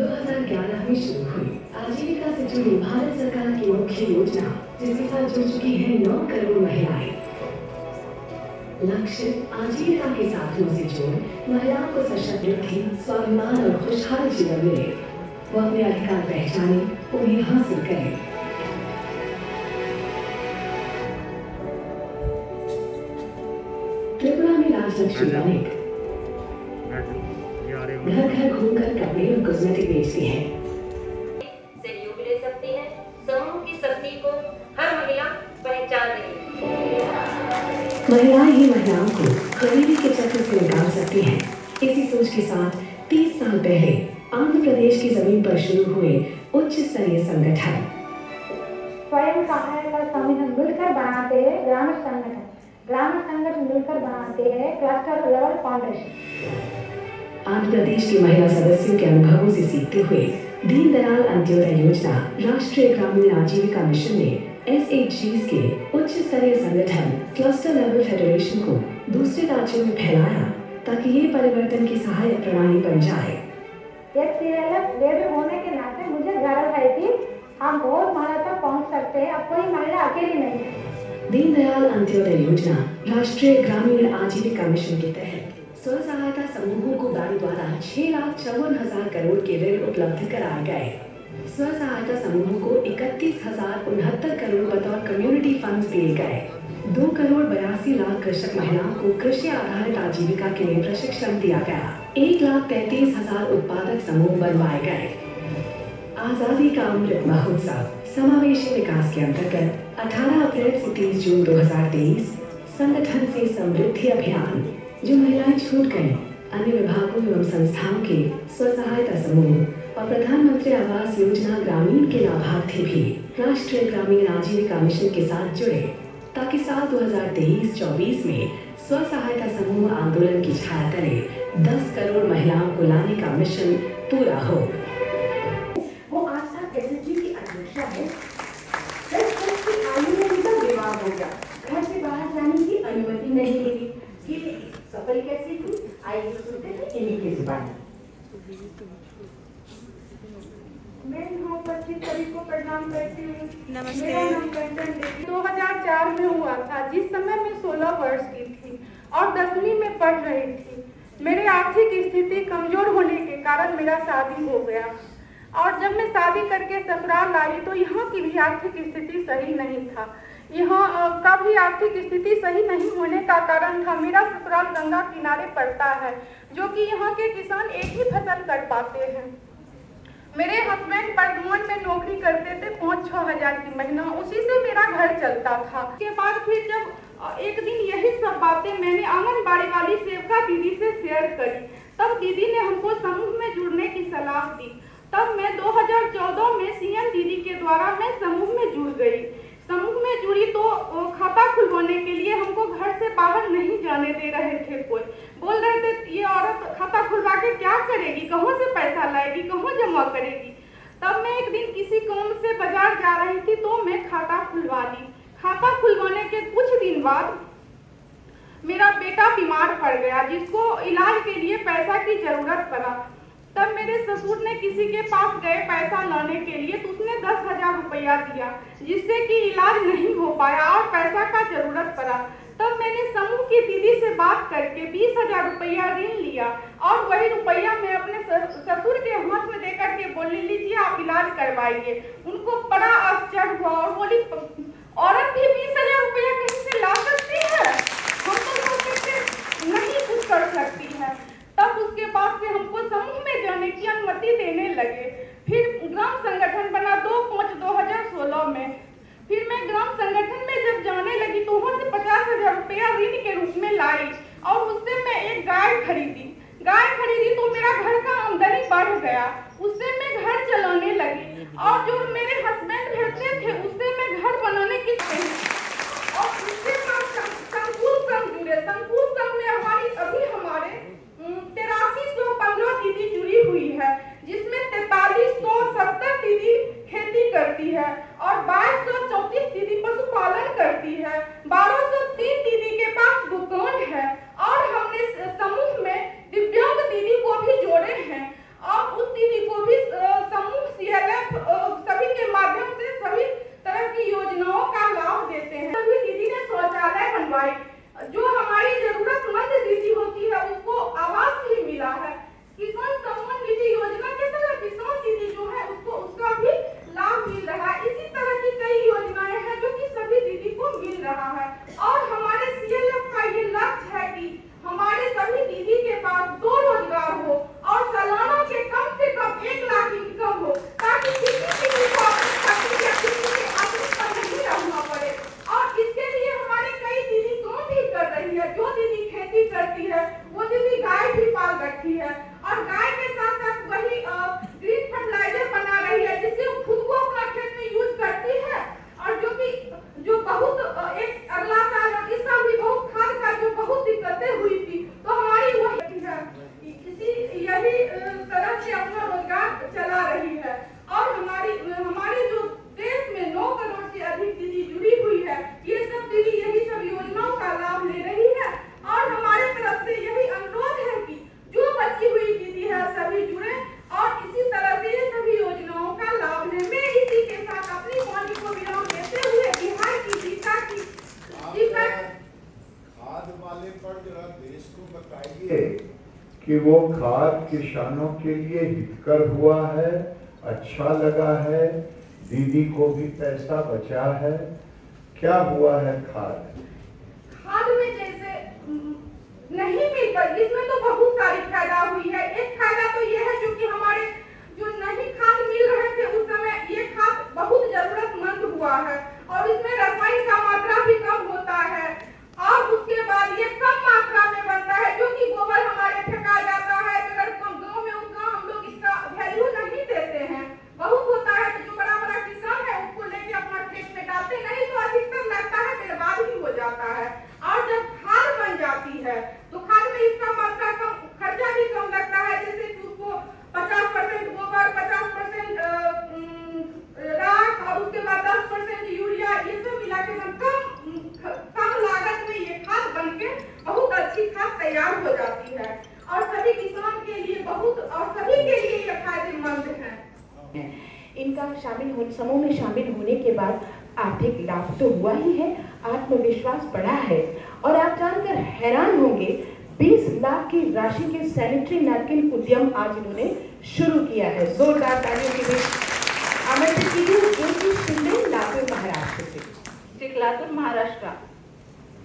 2011 में शुरू हुई आजीविका से जुड़ी भारत सरकार की मुख्य योजना, जिसके साथ जुड़ चुकी है 9 करोड़ महिलाएं। लक्ष्य आजीविका के साथियों से जोड़ महिलाओं को सशक्त वृद्धि, स्वाभिमान और खुशहाल जीवन मिले। वो अपने अधिकार पहचाने, उन्हें हासिल करें। त्रिपुरा में राजलक्ष्मी बनिक घर घर घूमकर कपड़े और कॉस्मेटिक बेचती है। सहयोग ले सकती है। समूह की शक्ति को हर महिला पहचान रही है। महिलाएं ही महिलाओं को गरीबी के चक्र से निकाल सकती हैं। इसी सोच के साथ 30 साल पहले आंध्र प्रदेश की जमीन पर शुरू हुए उच्च स्तरीय संगठन स्वयं सहायता समूह मिलकर बनाते हैं ग्राम संगठन। ग्राम संगठन मिलकर बनाते हैं cluster level foundation. Andhra Pradesh की महिला सदस्यों के अनुभवों से सीखते हुए दीनदयाल अंत्योदय योजना राष्ट्रीय ग्रामीण आजीविका मिशन ने SHGs के उच्च स्तरीय संगठन क्लस्टर लेवल फेडरेशन को दूसरे राज्यों में फैलाया, ताकि ये परिवर्तन की सहायक प्रणाली बन जाए। एक CLF लेडर होने के नाते मुझे गर्व है कि हम बहुत महिला तक पहुंच सकते हैं। अब कोई महिला अकेली नहीं है। दीनदयाल अंत्योदय योजना राष्ट्रीय ग्रामीण आजीविका मिशन के तहत स्व सहायता समूहों को बैंक द्वारा 6,54,000 करोड़ के ऋण उपलब्ध कराए गए। स्व सहायता समूहों को 31,069 करोड़ बतौर कम्युनिटी फंड्स दिए गए। 2 करोड़ 82 लाख कृषक महिलाओं को कृषि आधारित आजीविका के लिए प्रशिक्षण दिया गया। 1,33,000 उत्पादक समूह बनवाए गए। आजादी का अमृत महोत्सव समावेशी विकास के अंतर्गत 18 अप्रैल से 30 जून 2023 संगठन से समृद्धि अभियान, जो महिलाएं छूट गए, अन्य विभागों एवं संस्थाओं के स्व सहायता समूह और प्रधानमंत्री आवास योजना ग्रामीण के लाभार्थी भी राष्ट्रीय ग्रामीण आजीविका मिशन के साथ जुड़े, ताकि साल 2023-24 में स्व सहायता समूह आंदोलन की छाया तले 10 करोड़ महिलाओं को लाने का मिशन पूरा हो। वो आस्था एसएचजी की अध्यक्षा है। 10 वर्ष की आयु में उनका विवाह हो गया। घर से बाहर जाने की अनुमति नहीं मिली। ये सफल कैसे हुई? आइए सुनते हैं इन्हीं की जुबानी। मैं 25 तारीख को प्रणाम करती हूँ। नमस्ते। मेरा नाम कंचन देवी 2004 में हुआ था, जिस समय मैं 16 वर्ष की थी और 10वीं में पढ़ रही थी। मेरे आर्थिक स्थिति कमजोर होने के कारण मेरा शादी हो गया, और जब मैं शादी करके ससुराल आई तो यहाँ की भी आर्थिक स्थिति सही नहीं था। यहाँ का भी आर्थिक स्थिति सही नहीं होने का कारण था, मेरा ससुराल गंगा किनारे पड़ता है, जो कि यहाँ के किसान एक ही फसल कर पाते हैं। मेरे हस्बैंड बर्धमान में नौकरी करते थे 5-6 हज़ार की महीना, उसी से मेरा घर चलता था। उसके बाद फिर जब एक दिन यही सब बातें मैंने आंगनबाड़ी वाली सेविका दीदी से शेयर करी, तब दीदी ने हमको समूह में जुड़ने की सलाह दी। तब मैं 2014 में CM दीदी के द्वारा मैं समूह में जुड़ गई। समूह में जुड़ी तो खाता खुलवाने के लिए हमको घर से बाहर नहीं जाने दे रहे थे। कोई बोल रहे थे ये औरत खाता खुलवा के क्या करेगी, कहाँ से पैसा लाएगी, कहाँ जमा करेगी। तब मैं एक दिन किसी काम से बाजार जा रही थी तो मैं खाता खुलवा ली। खाता खुलवाने के कुछ दिन बाद मेरा बेटा बीमार पड़ गया, जिसको इलाज के लिए पैसा की जरूरत पड़ा। तब मेरे ससुर ने किसी के पास गए पैसा लाने के लिए, तो उसने 10,000 रुपया दिया, जिससे कि इलाज नहीं हो पाया और पैसा का जरूरत पड़ा। तब मैंने समूह की दीदी से बात करके 20,000 रुपया ऋण लिया, और वही रुपया मैं अपने ससुर के हाथ में देकर के बोली, लीजिए आप इलाज करवाइए। उनको बड़ा आश्चर्य हुआ और बोली, औरत भी 20,000 रुपया कहीं से ला सकती है? हम तो सोचते नहीं कुछ कर सकती है। तब उसके बाद से हमको समूह में जाने की अनुमति देने लगे। फिर ग्राम संगठन बना 2/5/2016 में। फिर मैं ग्राम संगठन में जब जाने लगी तो वहाँ से 50,000 रुपया ऋण के रूप में लाई, और उससे मैं एक गाय खरीदी तो मेरा घर का आमदनी बढ़ गया। उससे मैं घर चलाने लगी, और जो मेरे हस्बैंड भेजते थे उससे मैं घर बनाने की और उसके बाद संकुल संघ जुड़े। संकुल संघ में हमारे 8315 दीदी जुड़ी हुई है, जिसमें 4370 दीदी खेती करती है और 2234 दीदी पशुपालन करती है। 1203 दीदी के पास दुकान है, और हमने समूह में दिव्यांग दीदी को भी जोड़े हैं, और उस दीदी को भी कि वो खाद किसानों के लिए हितकर हुआ है, अच्छा लगा है, दीदी को भी पैसा बचा है। क्या हुआ है खाद में जैसे नहीं मिलता, इसमें तो बहुत सारी फायदा हुई है। एक फायदा तो ये है जो कि हमारे जो नहीं खाद मिल रहे थे उस समय ये खाद बहुत जरूरतमंद हुआ है और इसमें रसायन का मात्रा भी कम होता है और उसके बाद ये कम मात्रा में बनता है, जो कि गोबर हमारे फेंका जाता है। अगर कम गाँव में उतना हम लोग इसका वैल्यू नहीं देते हैं। बहुत होता है तो जो बड़ा बड़ा किसान है उसको लेके अपना खेत में डालते नहीं तो अधिकतर लगता है बर्बाद ही हो जाता है। और जब खाद बन जाती है तो खाद में इसका मात्रा कम, खर्चा भी कम लगता है। जैसे कि उसको 50% गोबर, 50% राख और उसके बाद 10% यूरिया, ये सब मिला के कम लागत में ये खाद बनके बहुत अच्छी खाद तैयार हो जाती है और सभी किसान के लिए बहुत और सभी के लिए ये फायदेमंद है। इनका समूह में शामिल होने के बाद आर्थिक लाभ तो हुआ ही है, आत्मविश्वास बढ़ा है और आप जानकर हैरान होंगे 20 लाख की राशि के सैनिटरी नैपकिन उद्यम आज इन्होंने शुरू किया है। जोरदार तालियों के बीच आमंत्रित कीजिए ज्योति शिंदे, लातूर महाराष्ट्र से। लातूर महाराष्ट्र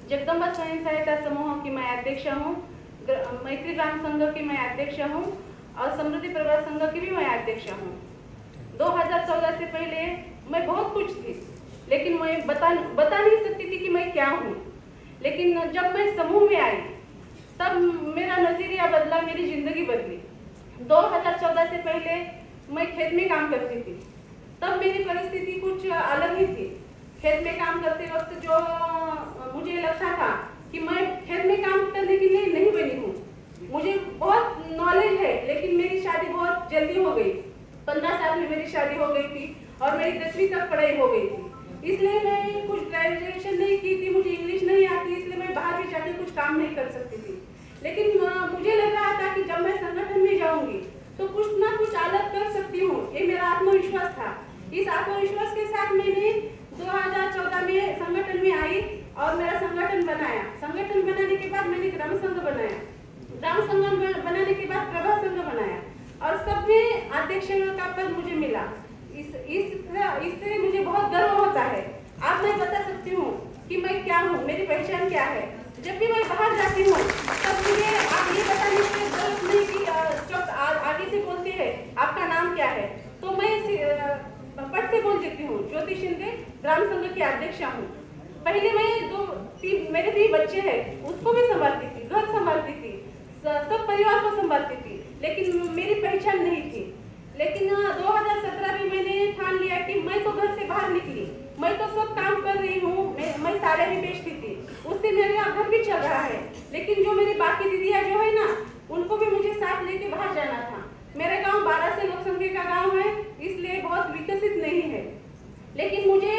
जगदम्बा स्वयं सहायता समूह की मैं अध्यक्ष हूँ, मैत्री ग्राम संघ की मैं अध्यक्ष हूँ और समृद्धि परिवार संघ की भी मैं अध्यक्ष हूँ। 2014 से पहले मैं बहुत कुछ थी, लेकिन मैं बता नहीं सकती थी कि मैं क्या हूँ। लेकिन जब मैं समूह में आई तब मेरा नजरिया बदला, मेरी जिंदगी बदली। 2014 से पहले मैं खेत में काम करती थी, तब मेरी परिस्थिति कुछ अलग ही थी। खेत में काम करते वक्त जो मुझे लगता था कि मैं खेत में काम करने के लिए नहीं बनी हूँ। मुझे बहुत नॉलेज है, लेकिन मेरी शादी बहुत जल्दी हो गई। 15 साल में मेरी शादी हो गई थी और मेरी 10वीं तक पढ़ाई हो गई थी। इसलिए मैं कुछ ग्रेजुएशन नहीं की थी, मुझे इंग्लिश नहीं आती, इसलिए मैं बाहर भी जाके कुछ काम नहीं कर सकती थी। लेकिन मुझे लग रहा था कि जब मैं संगठन में जाऊंगी तो कुछ ना कुछ अलग कर सकती हूँ, ये मेरा आत्मविश्वास था। इस आत्मविश्वास के साथ मैंने 2014 में संगठन में आई और मेरा संगठन बनाया। संगठन बनाने के बाद मैंने ग्राम संघ बनाया, ग्राम संघ बनाने के बाद प्रभा संघ बनाया और सब में अध्यक्ष का पद मुझे मिला। इससे मुझे बहुत गर्व होता है। आज मैं बता सकती हूँ कि मैं क्या हूँ, मेरी पहचान क्या है। जब भी मैं बाहर जाती हूँ तब मुझे आप ये बताने की जरूरत नहीं कि जब आगे से बोलते हैं आपका नाम क्या है, तो मैं पट से बोल देती हूँ ज्योति शिंदे, ग्राम संघ की अध्यक्ष हूँ। पहले मैं मेरे 3 बच्चे हैं, उसको भी संभालती थी, घर संभालती थी, सब परिवार को संभालती थी, लेकिन मेरी पहचान नहीं थी। लेकिन 2017 में मैंने ठान लिया कि मैं तो घर से बाहर निकली, मैं तो सब काम कर रही हूँ, मैं साड़ियाँ भी बेचती थी, उससे मेरा घर भी चल रहा है। लेकिन जो मेरी बाकी दीदियाँ जो है ना, उनको भी मुझे साथ लेके बाहर जाना था। मेरा गांव 12 से लोक संख्या का गांव है, इसलिए बहुत विकसित नहीं है। लेकिन मुझे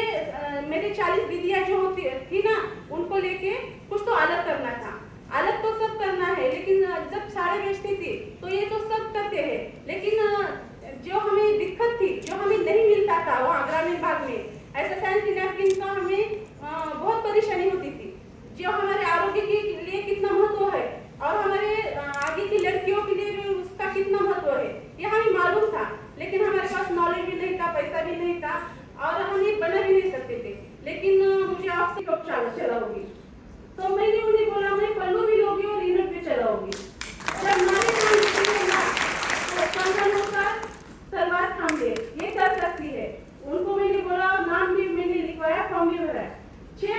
मेरी 40 दीदियाँ जो थी ना, उनको लेके कुछ तो अलग करना था। अलग तो सब करना है, लेकिन जब साड़ी बेचती थी तो ये तो सब करते हैं, लेकिन जो हमें दिक्कत थी, जो हमें नहीं मिलता था वहाँ ग्रामीण भाग में, ऐसा सैनिटरी नैपकिन का हमें बहुत परेशानी होती थी। जो हमारे आरोग्य के लिए कितना महत्व है और हमारे आगे की लड़कियों के लिए भी उसका कितना महत्व है, ये हमें मालूम था। लेकिन हमारे पास नॉलेज भी नहीं था, पैसा भी नहीं था और हम ये बना भी नहीं सकते थे। लेकिन मुझे आपसे कब चलाओगी, तो मैंने उन्हें बोला मैं पल्लू भी लोगी और यूनिट भी चलाऊंगी। जब हमारे सलवार थाम दे, ये कर सकती है। उनको मैंने बोला, नाम भी मैंने लिखवाया, फॉर्म भी भरा। 6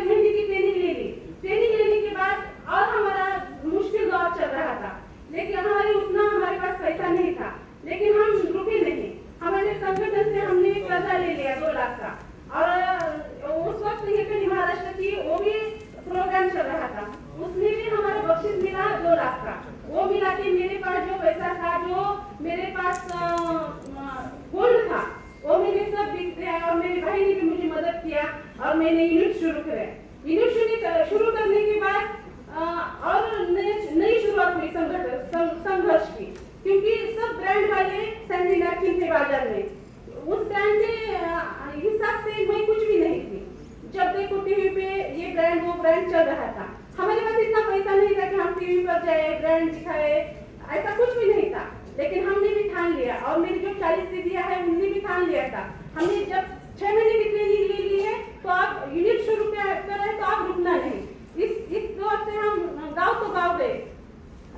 महीने की ट्रेनिंग ले ली। ट्रेनिंग लेने के बाद और हमारा मुश्किल दौर चल रहा था, लेकिन हमारे पास पैसा नहीं था। लेकिन हम रुके नहीं, हमारे संगठन से हमने कर्जा ले लिया 2 लाख का। और उस वक्त ये कहीं महाराष्ट्र की वो भी प्रोग्राम चल रहा था, उसमें भी हमारा बख्शिश मिला 2 लाख का। वो मिला के मेरे पास जो पैसा था, जो मेरे पास गोल्ड था, वो मैंने सब बिक दिया और मेरे भाई ने भी मुझे मदद किया और मैंने यूनिट शुरू किया। यूनिट शुरू करने के बाद और नई शुरुआत हुई संघर्ष की, क्योंकि सब ब्रांड वाले सैनिटरी नैपकिन थे बाजार में। उस ब्रांड के हिसाब से मैं कुछ भी नहीं थी। जब देखो टीवी पे ये ब्रांड वो ब्रांड चल रहा था, हमारे पास इतना पैसा नहीं था कि हम टीवी पर बजाए, ब्रांड दिखाए, ऐसा कुछ भी नहीं था। लेकिन हमने भी ठान लिया और मेरी जो 40 दीदियां है उन्होंने भी ठान लिया था। हमने जब 6 महीने की ट्रेनिंग ले ली है तो आप यूनिट शुरू कर रहे तो आप रुकना नहीं। इस दौर से हम गाँव तो गाँव गए,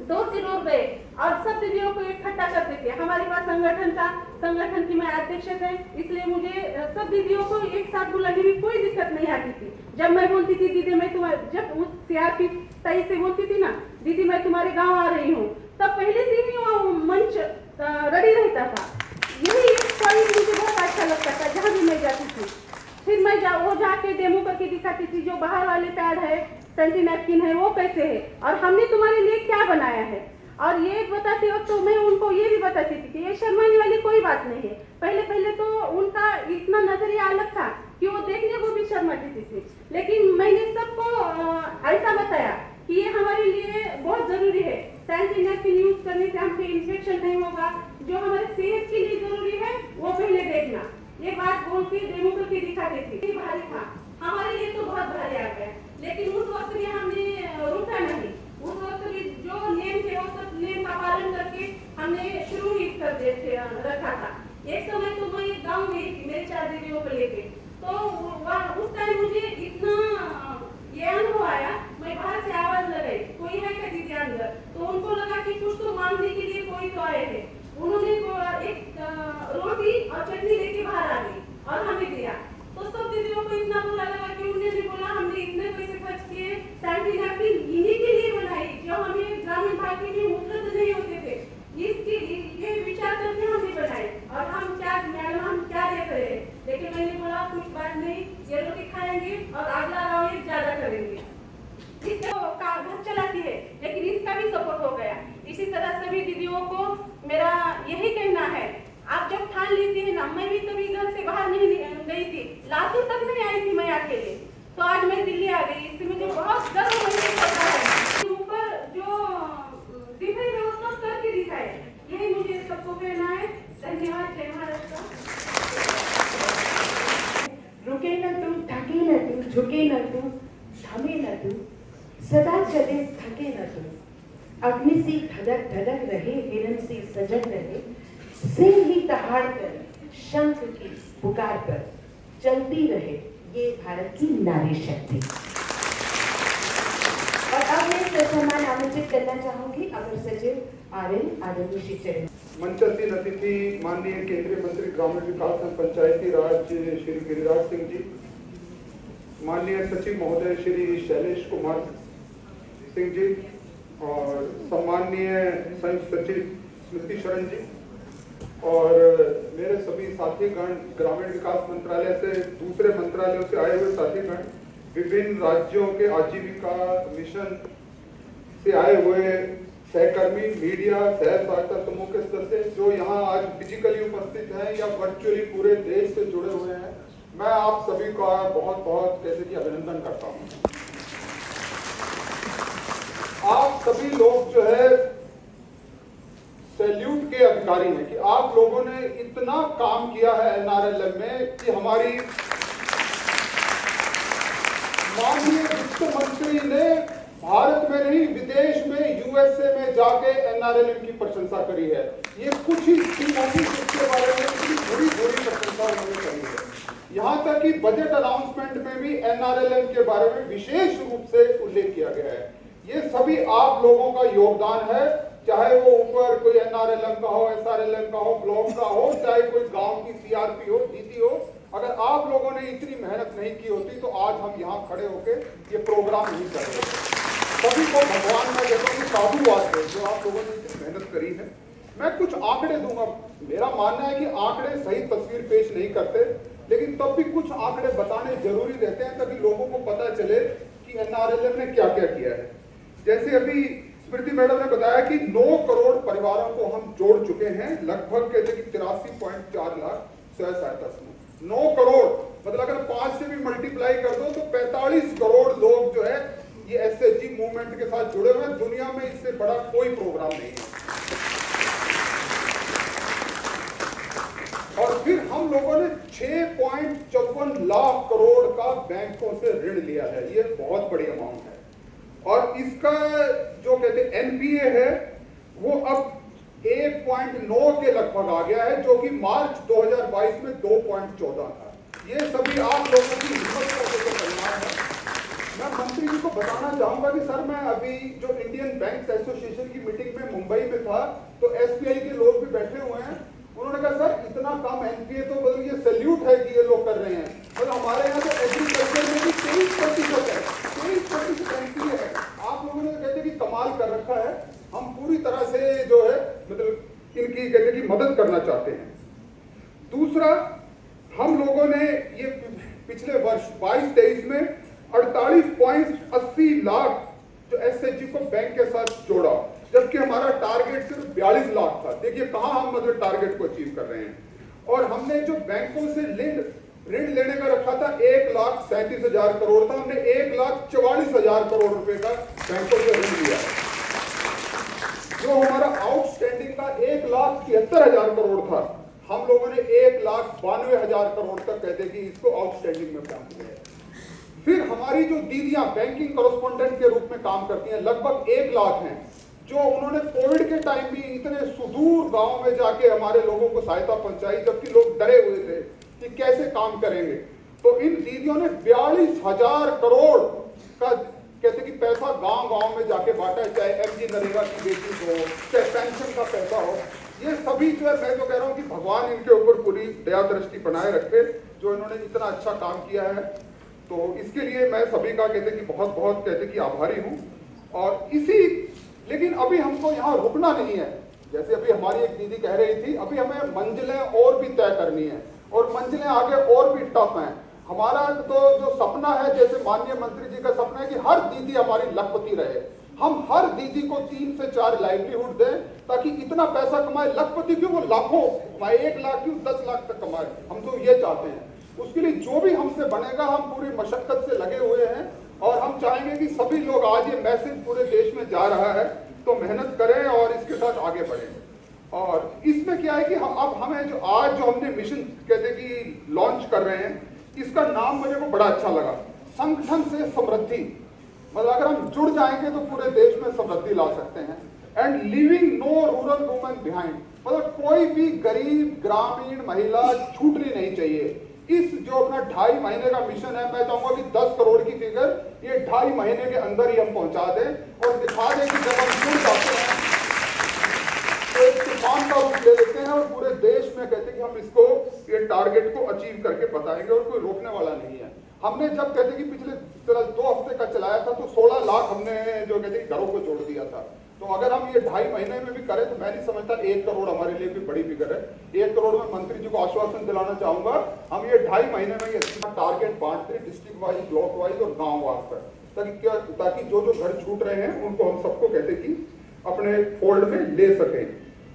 दौर से रोड गए और सब दीदियों को इकट्ठा करते थे। हमारे पास संगठन था, संगठन की मैं अध्यक्ष है, इसलिए मुझे सब दीदियों को एक साथ बुलाने में कोई दिक्कत नहीं आती थी। जब मैं बोलती थी दीदी मैं तुम्हारे, जब उस सीआरपी ताई से बोलती थी ना दीदी मैं तुम्हारे गांव आ रही हूँ, तब पहले से ही वो मंच रेडी रहता था। यही एक पॉइंट मुझे बहुत अच्छा लगता था जहाँ भी मैं जाती थी। फिर मैं वो जाके डेमो करके दिखाती थी, जो बाहर वाले पैड है, सेंटी नैपकिन है, वो कैसे है और हमने तुम्हारे लिए क्या बनाया है। और ये बताते वक्त तो मैं उनको ये भी बताती थी कि ये शर्माने वाली कोई बात नहीं है। पहले तो उनका इतना नजरिया अलग था कि वो देखने को भी शर्माती थी, लेकिन मैंने सबको ऐसा बताया कि ये हमारे लिए बहुत जरूरी है। सैनिटरी नैपकिन यूज करने से हमसे इन्फेक्शन नहीं होगा, जो हमारे सेहत के लिए जरूरी है वो पहले देखना। ये बात बोल के डेमो करके दिखाते थे। भारी था हमारे लिए, तो बहुत भारी आ गया, लेकिन उस वक्त भी हमने रुका नहीं। उस वक्त भी जो नियम थे वो सब नियम का पालन करके हमने शुरू ही कर देते रखा था। एक समय तो मैं गाँव गई थी मेरे 4 दीदियों को लेके, तो उस टाइम मुझे इतना ये अनुभव आया, मैं बाहर से आवाज लगाई कोई है क्या दीदी अंदर, तो उनको लगा कि कुछ तो मांगने के लिए कोई तो आए हैं। उन्होंने एक रोटी और चटनी लेके बाहर आ गई और हमें दिया, तो सब दीदियों को इतना बुरा लगा कि उन्होंने बोला हमने इतने पैसे खर्च किए, सैनिटरी नैपकिन इन्हीं के लिए बनाई जो हमें ग्रामीण पार्टी में उपलब्ध नहीं होते थे, इसके ये विचार करके हमने बनाए और हम क्या मैडम हम क्या देख रहे हैं। लेकिन मैंने बोला कुछ बात नहीं, ये रोटी खाएंगे और अगला राउंड ज्यादा करेंगे। इसको घर चलाती है, लेकिन इसका भी सपोर्ट हो गया। इसी तरह सभी दीदियों को मेरा यही कहना है, आप जब ठान लेती है ना, मैं भी कभी घर से बाहर नहीं गई थी, लातूर तक नहीं आई थी मैं अकेले, तो आज मैं दिल्ली आ गई, इससे मुझे बहुत गर्व महसूस होता है। ऊपर जो दिखाई है वो सब करके दिखाए, यही मुझे सबको कहना है। धन्यवाद। जय महाराष्ट्र। रुके न तू, थके न तू, झुके न तू, थमे न तू, सदा चले थके न तू, अग्नि सी धधक धधक रहे, हिरण सी सजग रहे, सिंह ही दहाड़ कर, शंख की पुकार पर चलती रहे ये भारत की नारी शक्ति। और अब मैं सम्मान आमंत्रित करना चाहूंगी अगर सचिव आर्यन आदरणीय श्री चरण। मंचासीन अतिथि माननीय केंद्रीय मंत्री ग्रामीण विकास एवं पंचायती राज श्री गिरिराज सिंह जी, माननीय सचिव महोदय श्री शैलेश कुमार सिंह जी और सम्माननीय संयुक्त सचिव स्मृति शरण जी और मेरे सभी साथीगण, ग्रामीण विकास मंत्रालय से दूसरे मंत्रालयों से आए हुए साथीगण, विभिन्न राज्यों के आजीविका मिशन से आए हुए सहकर्मी, मीडिया, सह सहायता समूह के सदस्य जो यहाँ आज फिजिकली उपस्थित हैं या वर्चुअली पूरे देश से जुड़े हुए हैं, मैं आप सभी का बहुत बहुत कैसे कि अभिनंदन करता हूँ। आप सभी लोग जो है सैल्यूट के अधिकारी हैं कि आप लोगों ने इतना काम किया है एनआरएलएम में कि हमारी माननीय वित्त मंत्री ने भारत में नहीं विदेश में यूएसए में जाके एनआरएलएम की प्रशंसा करी है। ये कुछ ही इसके बारे में पूरी प्रशंसा उन्होंने करी है। यहाँ तक कि बजट अनाउंसमेंट में भी एनआरएलएम के बारे में विशेष रूप से उल्लेख किया गया है। ये सभी आप लोगों का योगदान है, चाहे वो ऊपर कोई एनआरएलएम का हो, एसआरएलएम का हो, ब्लॉक का हो, चाहे कोई गांव की सीआरपी हो, डीसी हो। अगर आप लोगों ने इतनी मेहनत नहीं की होती तो आज हम यहाँ खड़े होकर ये प्रोग्राम नहीं कर रहे। सभी को भगवान में देखो कि साधुवाद है जो आप लोगों ने इतनी मेहनत करी है। मैं कुछ आंकड़े दूंगा। मेरा मानना है कि आंकड़े सही तस्वीर पेश नहीं करते, लेकिन तब भी कुछ आंकड़े बताने जरूरी रहते हैं ताकि लोगों को पता चले कि एनआरएलएम ने क्या क्या किया है। जैसे अभी स्मृति मैडम ने बताया कि 9 करोड़ परिवारों को हम जोड़ चुके हैं, लगभग कहते कि 83.4 लाख स्वयं सहायता समूह। 9 करोड़ मतलब अगर 5 से भी मल्टीप्लाई कर दो तो 45 करोड़ लोग जो है ये एसएचजी मूवमेंट के साथ जुड़े हुए हैं। दुनिया में इससे बड़ा कोई प्रोग्राम नहीं है। और फिर हम लोगों ने 6.54 लाख करोड़ का बैंकों से ऋण लिया है। ये बहुत बड़ी अमाउंट है। और इसका जो कहते हैं एनपीए है वो अब 1.9 के लगभग आ गया है, जो कि मार्च 2022 में 2.14 था। ये सभी आप लोगों की हिम्मत का जो परिणाम है। मैं मंत्री जी को बताना चाहूंगा कि सर, मैं अभी जो इंडियन बैंक्स एसोसिएशन की मीटिंग में मुंबई में था, तो एसबीआई के लोग भी बैठे हुए हैं। उन्होंने कहा सर इतना कम एनपीए तो मतलब ये सैल्यूट है कि ये लोग कर रहे हैं। मतलब हमारे यहाँ तो एग्रीकल्चर में भी 23% है, 23% एनपीए है। आप लोगों ने कहते कि कमाल कर रखा है। हम पूरी तरह से जो है मतलब इनकी कहते कि मदद करना चाहते हैं। दूसरा, हम लोगों ने ये पिछले वर्ष 22-23 में 48.80 लाख जो एसएचजी को बैंक के साथ जोड़ा, जबकि हमारा टारगेट सिर्फ 42 लाख था। देखिए कहां हम मतलब टारगेट को अचीव कर रहे हैं। और हमने जो बैंकों से ऋण लेने का रखा था 1,37,000 करोड़ था, हमने 1,44,000 करोड़ रुपए का बैंकों से ऋण लिया। जो हमारा आउटस्टैंडिंग का 1,73,000 करोड़ था, हम लोगों ने 1,92,000 करोड़ तक कहते कि इसको आउटस्टैंडिंग में पहुंच गए। फिर हमारी जो दीदियां बैंकिंग कॉरेस्पोंडेंट के रूप में काम करती हैं, लगभग 1 लाख हैं, जो उन्होंने कोविड के टाइम भी इतने सुदूर गांव में जाके हमारे लोगों को सहायता पहुंचाई, जबकि लोग डरे हुए थे कि कैसे काम करेंगे। तो इन दीदियों ने 42,000 करोड़ का कहते कि पैसा गांव-गांव में जाके बांटा है, चाहे एमजी नरेगा की बेटी हो, चाहे पेंशन का पैसा हो। ये सभी जो है, मैं तो कह रहा हूँ कि भगवान इनके ऊपर पूरी दया दृष्टि बनाए रखे, जो इन्होंने इतना अच्छा काम किया है। तो इसके लिए मैं सभी का कहते कि बहुत बहुत कहते कि आभारी हूँ। और लेकिन अभी हमको यहाँ रुकना नहीं है। जैसे अभी हमारी एक दीदी कह रही थी, अभी हमें मंजिलें और भी तय करनी है, और मंजिलें आगे और भी टफ हैं। हमारा तो जो सपना है, जैसे माननीय मंत्री जी का सपना है कि हर दीदी हमारी लखपति रहे। हम हर दीदी को 3 से 4 लाइवलीहुड दें, ताकि इतना पैसा कमाए, लखपति क्यों, वो लाखों कमाए, 1 लाख क्यों 10 लाख तक कमाए। हम तो ये चाहते हैं। उसके लिए जो भी हमसे बनेगा, हम पूरी मशक्कत से लगे हुए हैं। और हम चाहेंगे कि सभी लोग, आज ये मैसेज पूरे देश में जा रहा है, तो मेहनत करें और इसके साथ आगे बढ़ें। और इसमें क्या है कि अब हमें जो आज जो हमने मिशन कहते कि लॉन्च कर रहे हैं, इसका नाम मुझे को बड़ा अच्छा लगा, संगठन से समृद्धि। मतलब अगर हम जुड़ जाएंगे तो पूरे देश में समृद्धि ला सकते हैं। And living no rural women behind, मतलब कोई भी गरीब ग्रामीण महिला छूटनी नहीं चाहिए। इस जो अपना 2.5 महीने का मिशन है, मैं चाहूंगा कि 10 करोड़ की फिगर ये 2.5 महीने के अंदर ही हम पहुंचा दें और दिखा दें कि जब हम जुड़ जाते हैं तो एक तूफान का रूप ले लेते हैं, और पूरे देश में कहते हैं कि हम इसको ये टारगेट को अचीव करके बताएंगे, और कोई रोकने वाला नहीं है। हमने जब कहते कि पिछले 2 हफ्ते का चलाया था, तो 16 लाख हमने जो कहते कि घरों को जोड़ दिया था। तो अगर हम ये 2.5 महीने में भी करें, तो मैं नहीं समझता 1 करोड़ हमारे लिए भी बड़ी फिगर है। 1 करोड़ में मंत्री जी को आश्वासन दिलाना चाहूंगा, हम ये 2.5 महीने में ये टारगेट बांटते हैं, डिस्ट्रिक्ट वाइज, ब्लॉक वाइज और गाँव वाइज पर, ताकि जो घर छूट रहे हैं उनको हम सबको कहते कि अपने फोल्ड में ले सकें।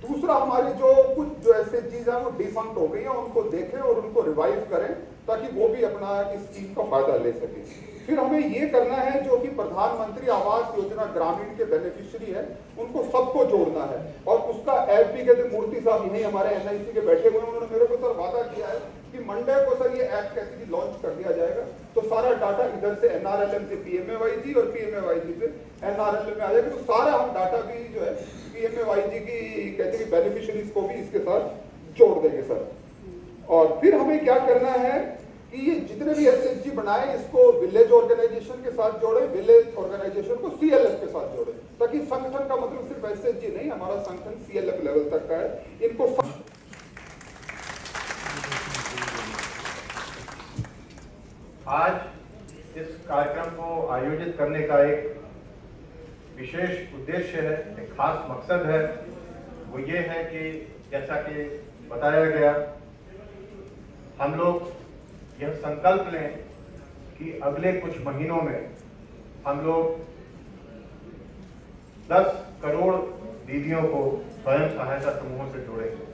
दूसरा, हमारी जो कुछ जो ऐसे चीज है वो डिफंक्ट हो गई है, उनको देखें और उनको रिवाइव करें, ताकि वो भी अपना इस चीज का फायदा ले सके। फिर हमें ये करना है, जो कि प्रधानमंत्री आवास योजना ग्रामीण के बेनिफिशियरी है, उनको सबको जोड़ना है। और उसका ऐप भी कहते मूर्ति साहब यही हमारे एनआईसी के बैठे हुए हैं, उन्होंने मेरे को सर वादा किया है कि मंडे को सर ये ऐप कैसे भी लॉन्च कर दिया जाएगा। तो सारा डाटा इधर से एनआरएलएम से पीएमएवाईजी और पीएमएवाईजी से एनआरएलएम में आ जाएगा। तो सारा हम डाटा भी जो है पीएमएवाईजी की कहते हैं बेनिफिशियरीज को भी इसके साथ जोड़ देंगे सर। और फिर हमें क्या करना है कि ये जितने भी एसएचजी बनाए, इसको विलेज ऑर्गेनाइजेशन के साथ जोड़े, विलेज ऑर्गेनाइजेशन को सीएलएफ के साथ जोड़े, ताकि संगठन का मतलब सिर्फ एसएचजी नहीं, हमारा संगठन सीएलएफ लेवल तक का है। इनको आज इस कार्यक्रम को आयोजित करने का एक विशेष उद्देश्य है, एक खास मकसद है। वो ये है कि जैसा कि बताया गया, हम लोग यह संकल्प लें कि अगले कुछ महीनों में हम लोग 10 करोड़ दीदियों को स्वयं सहायता समूहों से जोड़ेंगे।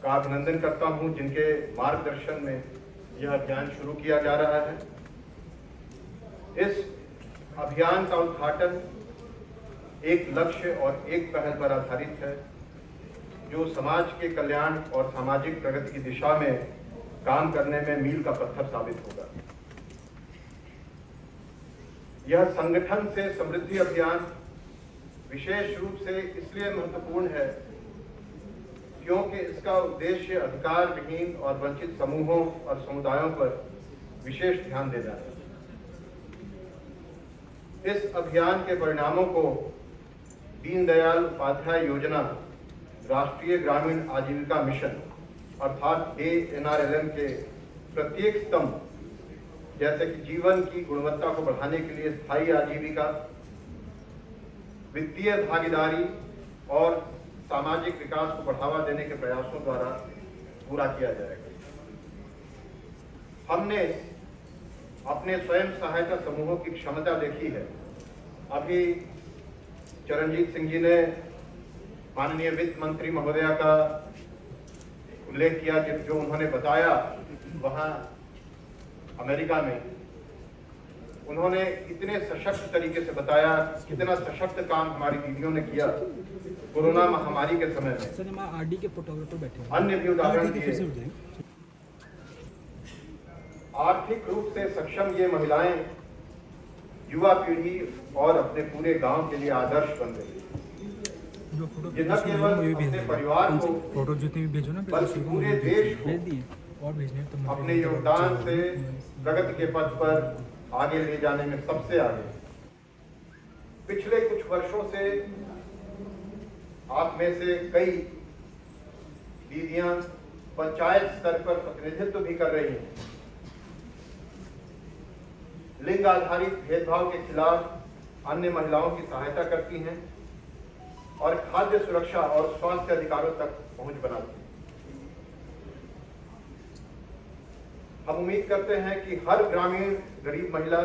का अभिनंदन करता हूं जिनके मार्गदर्शन में यह अभियान शुरू किया जा रहा है। इस अभियान का उद्घाटन एक लक्ष्य और एक पहल पर आधारित है, जो समाज के कल्याण और सामाजिक प्रगति की दिशा में काम करने में मील का पत्थर साबित होगा। यह संगठन से समृद्धि अभियान विशेष रूप से इसलिए महत्वपूर्ण है क्योंकि इसका उद्देश्य अधिकार विहीन और वंचित समूहों और समुदायों पर विशेष ध्यान देना है। इस अभियान के परिणामों को दीनदयाल उपाध्याय योजना, राष्ट्रीय ग्रामीण आजीविका मिशन अर्थात ANRLM के प्रत्येक स्तंभ जैसे कि जीवन की गुणवत्ता को बढ़ाने के लिए स्थायी आजीविका, वित्तीय भागीदारी और सामाजिक विकास को बढ़ावा देने के प्रयासों द्वारा पूरा किया जाएगा। हमने अपने स्वयं सहायता समूहों की क्षमता देखी है। अभी चरणजीत सिंह जी ने माननीय वित्त मंत्री महोदया का उल्लेख किया जो उन्होंने बताया वहां अमेरिका में उन्होंने इतने सशक्त तरीके से बताया कितना सशक्त काम हमारी दीदियों ने किया कोरोना महामारी के समय में। आरडी के फोटोग्राफर बैठे अन्य भी उदाहरण दिए। आर्थिक रूप से सक्षम ये महिलाएं युवा पीढ़ी और अपने पूरे गांव के लिए आदर्श बन गई। ये न केवल अपने परिवार को फोटो जितनी भी भेजो ना बल्कि पूरे देश को और भेजने तो अपने योगदान से प्रगति के पथ पर आगे ले जाने में सबसे आगे। पिछले कुछ वर्षों से आप में से कई दीदियां पंचायत स्तर पर प्रतिनिधित्व भी कर रही हैं। लिंग आधारित भेदभाव के खिलाफ अन्य महिलाओं की सहायता करती हैं और खाद्य सुरक्षा और स्वास्थ्य अधिकारों तक पहुंच बनाती हैं। हम उम्मीद करते हैं कि हर ग्रामीण गरीब महिला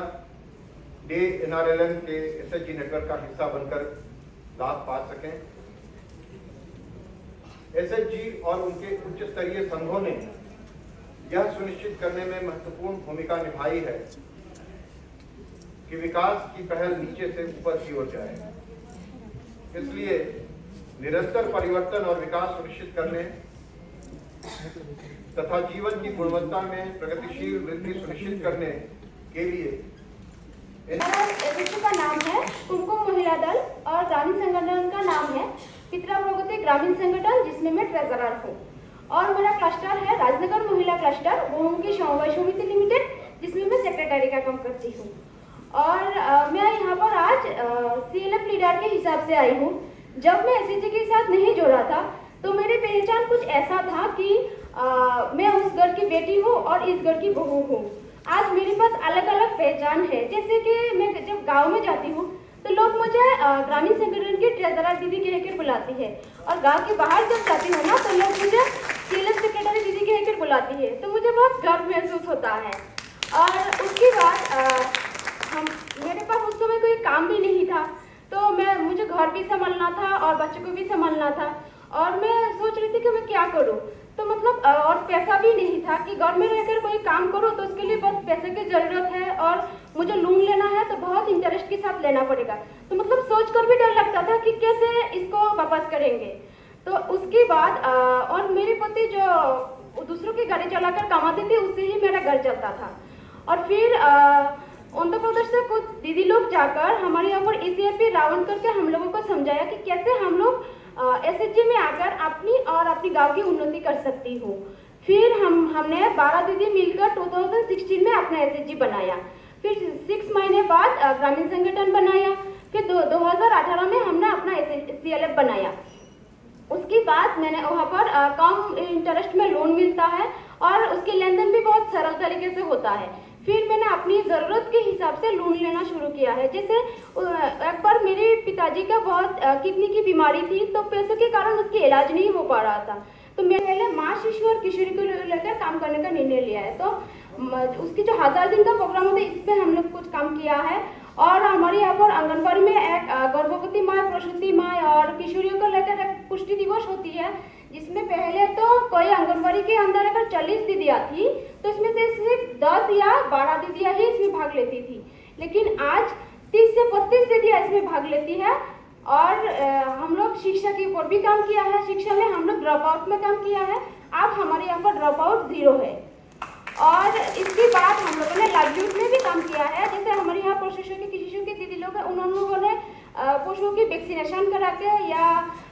ANRLM के SHG नेटवर्क का हिस्सा बनकर लाभ पा सकें। SHG और उनके उच्च स्तरीय संघों ने यह सुनिश्चित करने में महत्वपूर्ण भूमिका निभाई है कि विकास की पहल नीचे से ऊपर की ओर जाए। इसलिए निरंतर परिवर्तन और विकास सुनिश्चित करने तथा जीवन की गुणवत्ता में प्रगतिशील वृद्धि सुनिश्चित करने के लिए का नाम है कुमकुम महिला दल और ग्रामीण संगठन का नाम है पितरा प्रगति ग्रामीण संगठन, जिसमें मैं ट्रेजरर हूँ। और मेरा क्लस्टर है राजनगर महिला क्लस्टर, वो उनकी समवाय समिति लिमिटेड, जिसमें मैं सेक्रेटरी का काम करती हूँ। और मैं यहाँ पर आज CLF लीडर के हिसाब से आई हूँ। जब मैं SHG के साथ नहीं जोड़ा था तो मेरी पहचान कुछ ऐसा था कि मैं उस घर की बेटी हूँ और इस घर की बहू हूँ। आज मेरे पास अलग अलग पहचान है। जैसे कि मैं जब गांव में जाती हूँ तो लोग मुझे ग्रामीण संगठन की ट्रेजरर दीदी कहकर बुलाती है, और गांव के बाहर जब जाती हूँ ना तो लोग मुझे CLF सेक्रेटरी दीदी कहकर बुलाती है, तो मुझे बहुत गर्व महसूस होता है। और उसके बाद मेरे पास उस समय कोई काम भी नहीं था, तो मुझे घर भी संभालना था और बच्चों को भी संभालना था, और मैं सोच रही थी कि मैं क्या करूँ। तो मतलब और पैसा भी नहीं था कि घर में रहकर कोई काम करो तो उसके लिए बहुत पैसे की ज़रूरत है, और मुझे लोन लेना है तो बहुत इंटरेस्ट के साथ लेना पड़ेगा। तो मतलब सोच कर भी डर लगता था कि कैसे इसको वापस करेंगे। तो उसके बाद और मेरे पति जो दूसरों की गाड़ी चलाकर कमाते थे, उससे ही मेरा घर चलता था। और फिर आंध्र प्रदेश से कुछ दीदी लोग जाकर हमारे यहाँ पर ECRP रावण करके हम लोगों को समझाया कि कैसे हम लोग SHG में आकर अपनी और अपनी गांव की उन्नति कर सकती हूँ। फिर हमने 12 दीदी मिलकर 2016 में अपना SHG बनाया। फिर 6 महीने बाद ग्रामीण संगठन बनाया। फिर 2018 में हमने अपना CLF बनाया। उसके बाद मैंने वहाँ पर कम इंटरेस्ट में लोन मिलता है और उसके लेन देन भी बहुत सरल तरीके से होता है। फिर मैंने अपनी ज़रूरत के हिसाब से लोन लेना शुरू किया है। जैसे एक बार मेरे पिताजी का बहुत किडनी की बीमारी थी, तो पैसों के कारण उसकी इलाज नहीं हो पा रहा था। तो मैंने पहले माँ, शिशु और किशोरी को लेकर काम करने का निर्णय लिया है। तो उसकी जो 1000 दिन का प्रोग्राम होता है, इस पर हम लोग कुछ काम किया है। और हमारे यहाँ पर आंगनबाड़ी में एक गर्भवती माँ, प्रसूति माँ और किशोरियों को लेकर एक पुष्टि दिवस होती है, जिसमें पहले तो कोई आंगनबाड़ी के अंदर अगर 40 दीदियाँ थी तो इसमें से सिर्फ 10 या 12 दीदियाँ ही इसमें भाग लेती थी, लेकिन आज 30 से 32 दीदियाँ इसमें भाग लेती है। और हम लोग शिक्षा के ऊपर भी काम किया है। शिक्षा में हम लोग ड्रॉप आउट में काम किया है। अब हमारे यहाँ पर ड्रॉप आउट 0 है। और इसके बाद हम लोगों ने लाइवलीहुड में भी काम किया है। जैसे हमारे यहाँ पशु के शिशु के दीदी लोग हैं, उन लोगों ने पशुओं की वैक्सीनेशन करा के या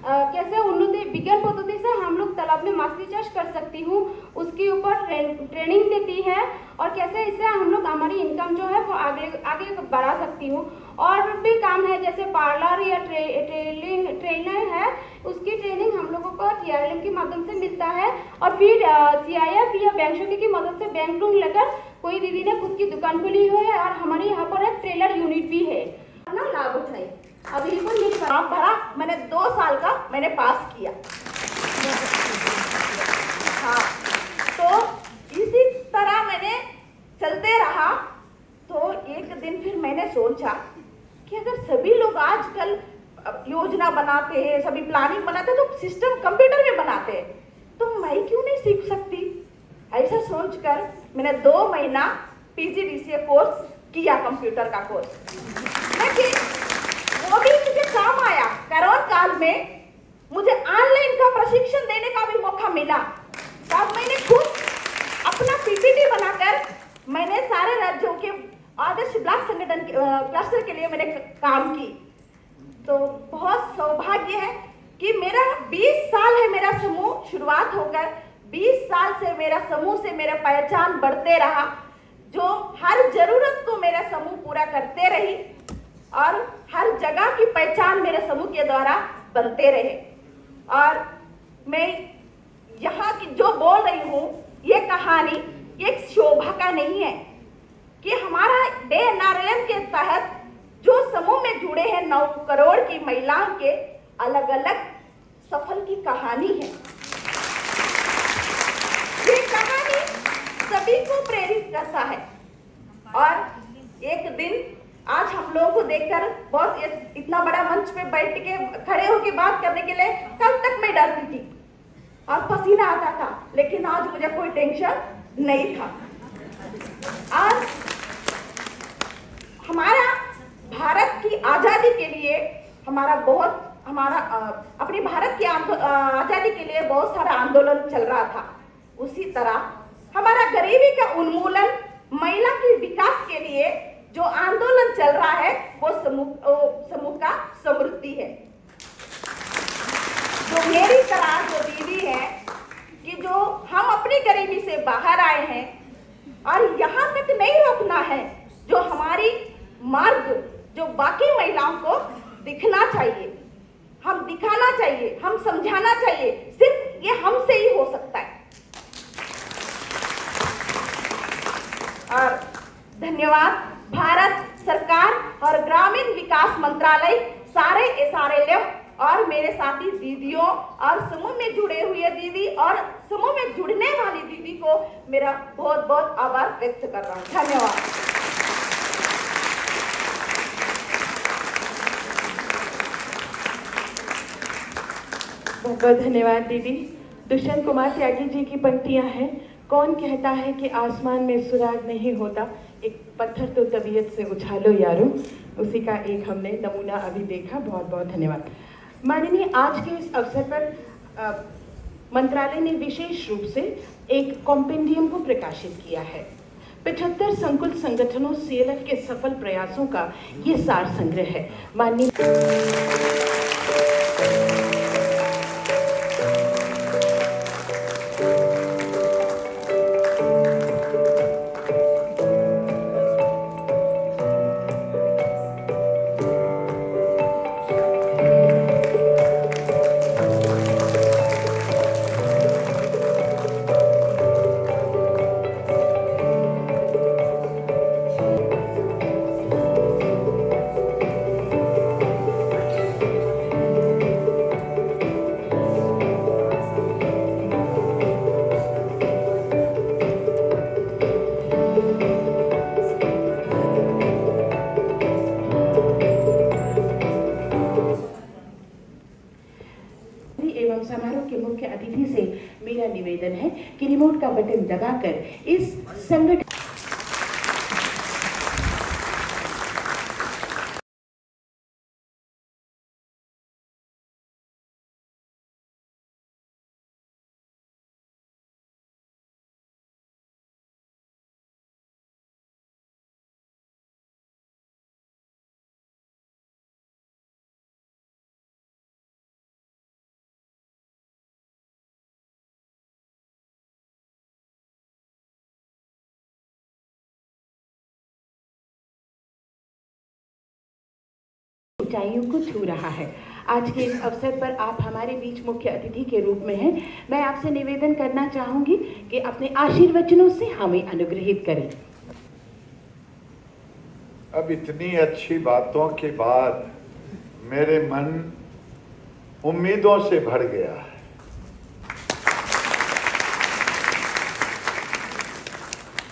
कैसे उन्नति विज्ञान पद्धति से हम लोग तालाब में मछली चाष कर सकती हूँ, उसके ऊपर ट्रेनिंग देती है और कैसे इससे हम लोग हमारी इनकम जो है वो आगे बढ़ा सकती हूँ। और भी काम है जैसे पार्लर या ट्रेनर है, उसकी ट्रेनिंग हम लोगों को TRLM के माध्यम से मिलता है। और फिर CIF या बैंक शाखा की मदद से बैंक लोन लेकर कोई दीदी ने खुद की दुकान खोली हुई है और हमारे यहाँ पर एक ट्रेलर यूनिट भी है ना, लाभ उठाए। अभी फॉर्म भरा मैंने 2 साल का मैंने पास किया। हाँ, तो इसी तरह मैंने चलते रहा। तो एक दिन फिर मैंने सोचा कि अगर सभी लोग आजकल योजना बनाते हैं, सभी प्लानिंग बनाते हैं, तो सिस्टम कंप्यूटर में बनाते हैं, तो मैं क्यों नहीं सीख सकती। ऐसा सोचकर मैंने 2 महीना PGDCA कोर्स किया, कंप्यूटर का कोर्स। लेकिन वो भी मुझे काम आया। कोरोना काल में मुझे ऑनलाइन का प्रशिक्षण देने का भी मौका मिला। तब मैंने खुद अपना PPT बनाकर मैंने सारे राज्यों के आदर्श ब्लॉक संगठन क्लस्टर के लिए मैंने काम की। तो बहुत सौभाग्य है कि मेरा 20 साल है मेरा समूह शुरुआत होकर, 20 साल से मेरा समूह से मेरा पहचान बढ़ते रहा, जो हर जरूरत को मेरा समूह पूरा करते रही और हर जगह की पहचान मेरे समूह के द्वारा बनते रहे। और मैं यहाँ की जो बोल रही हूँ, ये कहानी एक शोभा का नहीं है कि हमारा DNRLM के तहत जो समूह में जुड़े हैं 9 करोड़ की महिलाओं के अलग अलग सफल की कहानी है। ये कहानी सभी को प्रेरित करता है। और एक दिन आज हम लोगों को देखकर बहुत इतना बड़ा मंच पे बैठ के खड़े होकर बात करने के लिए कल तक मैं डरती थी और पसीना आता था, लेकिन आज मुझे कोई टेंशन नहीं था। आज हमारा भारत की आजादी के लिए अपनी भारत की आजादी के लिए बहुत सारा आंदोलन चल रहा था। उसी तरह हमारा गरीबी का उन्मूलन, महिला के विकास के लिए जो आंदोलन चल रहा है वो समूह का समृद्धि है। जो मेरी तरह जो दीदी है कि जो हम अपनी गरीबी से बाहर आए हैं और यहाँ तक नहीं रोकना है, जो हमारी मार्ग जो बाकी महिलाओं को दिखना चाहिए, हम दिखाना चाहिए, हम समझाना चाहिए, सिर्फ ये हमसे ही हो सकता है। और धन्यवाद भारत सरकार और ग्रामीण विकास मंत्रालय, सारे SRLM और मेरे साथी दीदियों और समूह में जुड़े हुए दीदी और समूह में जुड़ने वाली दीदी को मेरा बहुत बहुत आभार व्यक्त कर रहा हूँ। धन्यवाद। बहुत बहुत धन्यवाद दीदी। दुष्यंत कुमार त्यागी जी की पंक्तियां हैं, कौन कहता है कि आसमान में सुराग नहीं होता, एक पत्थर तो तबीयत से उछालो यारो। उसी का एक हमने नमूना अभी देखा। बहुत बहुत धन्यवाद। माननीय, आज के इस अवसर पर मंत्रालय ने विशेष रूप से एक कॉम्पेंडियम को प्रकाशित किया है। 75 संकुल संगठनों CLF के सफल प्रयासों का ये सार संग्रह है। माननीय एवं समारोह के मुख्य अतिथि से मेरा निवेदन है कि रिमोट का बटन दबाकर इस संगठन ऊंचाइयों को छू रहा है। आज के इस अवसर पर आप हमारे बीच मुख्य अतिथि के रूप में हैं। मैं आपसे निवेदन करना चाहूंगी कि अपने आशीर्वचनों से हमें अनुग्रहित करें। अब इतनी अच्छी बातों के बाद मेरे मन उम्मीदों से भर गया है।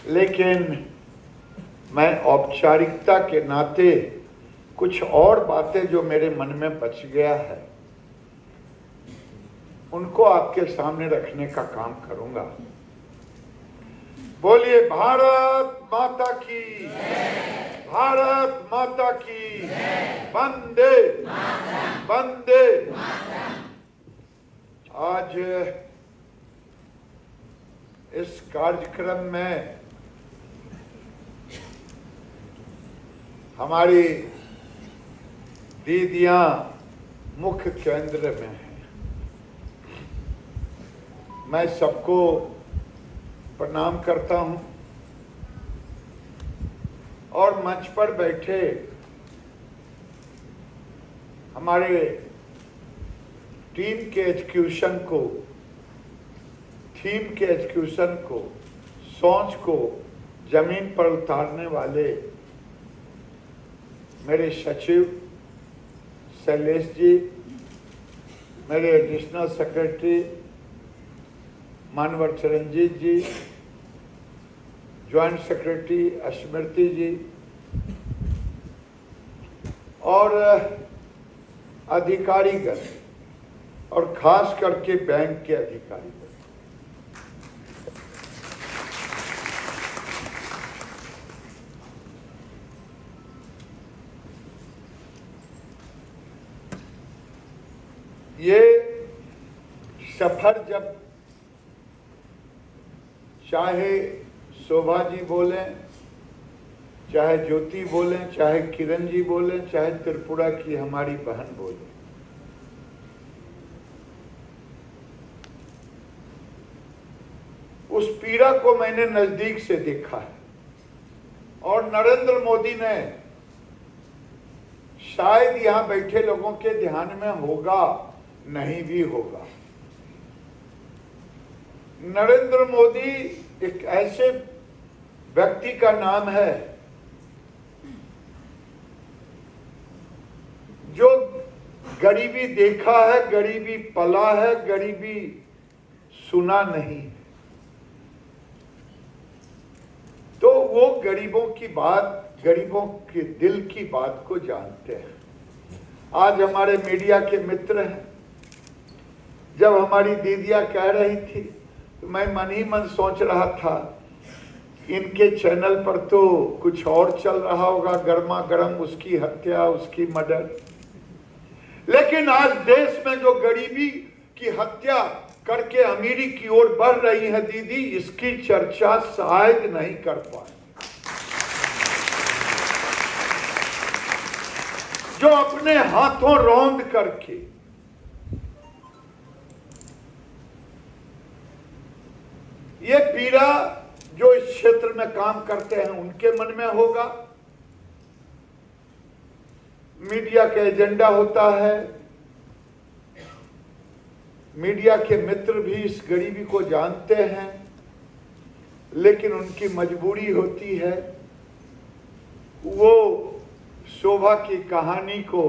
लेकिन मैं औपचारिकता के नाते कुछ और बातें जो मेरे मन में बच गया है उनको आपके सामने रखने का काम करूंगा। बोलिए भारत माता की, भारत माता की, वंदे वंदे। आज इस कार्यक्रम में हमारी दीदियां मुख्य केंद्र में हैं। मैं सबको प्रणाम करता हूं और मंच पर बैठे हमारे टीम के एग्जीक्यूशन को, थीम के एग्जीक्यूशन को, सोच को जमीन पर उतारने वाले मेरे सचिव शैलेश जी, मेरे एडिशनल सेक्रेटरी मानवर चरणजीत जी, ज्वाइंट सेक्रेटरी स्मृति जी और अधिकारीगण और खास करके बैंक के अधिकारीगण, ये सफर जब चाहे शोभा जी बोलें, चाहे ज्योति बोलें, चाहे किरण जी बोलें, चाहे त्रिपुरा की हमारी बहन बोलें, उस पीड़ा को मैंने नजदीक से देखा है। और नरेंद्र मोदी ने शायद यहां बैठे लोगों के ध्यान में होगा, नहीं भी होगा, नरेंद्र मोदी एक ऐसे व्यक्ति का नाम है जो गरीबी देखा है, गरीबी पला है, गरीबी सुना नहीं। तो वो गरीबों की बात, गरीबों के दिल की बात को जानते हैं। आज हमारे मीडिया के मित्र हैं, जब हमारी दीदियां कह रही थी तो मैं मन ही मन सोच रहा था इनके चैनल पर तो कुछ और चल रहा होगा, गर्मा गर्म उसकी हत्या, उसकी मर्डर। लेकिन आज देश में जो गरीबी की हत्या करके अमीरी की ओर बढ़ रही है दीदी, इसकी चर्चा शायद नहीं कर पाए। जो अपने हाथों रौंद करके ये पीड़ा जो इस क्षेत्र में काम करते हैं उनके मन में होगा। मीडिया का एजेंडा होता है, मीडिया के मित्र भी इस गरीबी को जानते हैं, लेकिन उनकी मजबूरी होती है, वो शोभा की कहानी को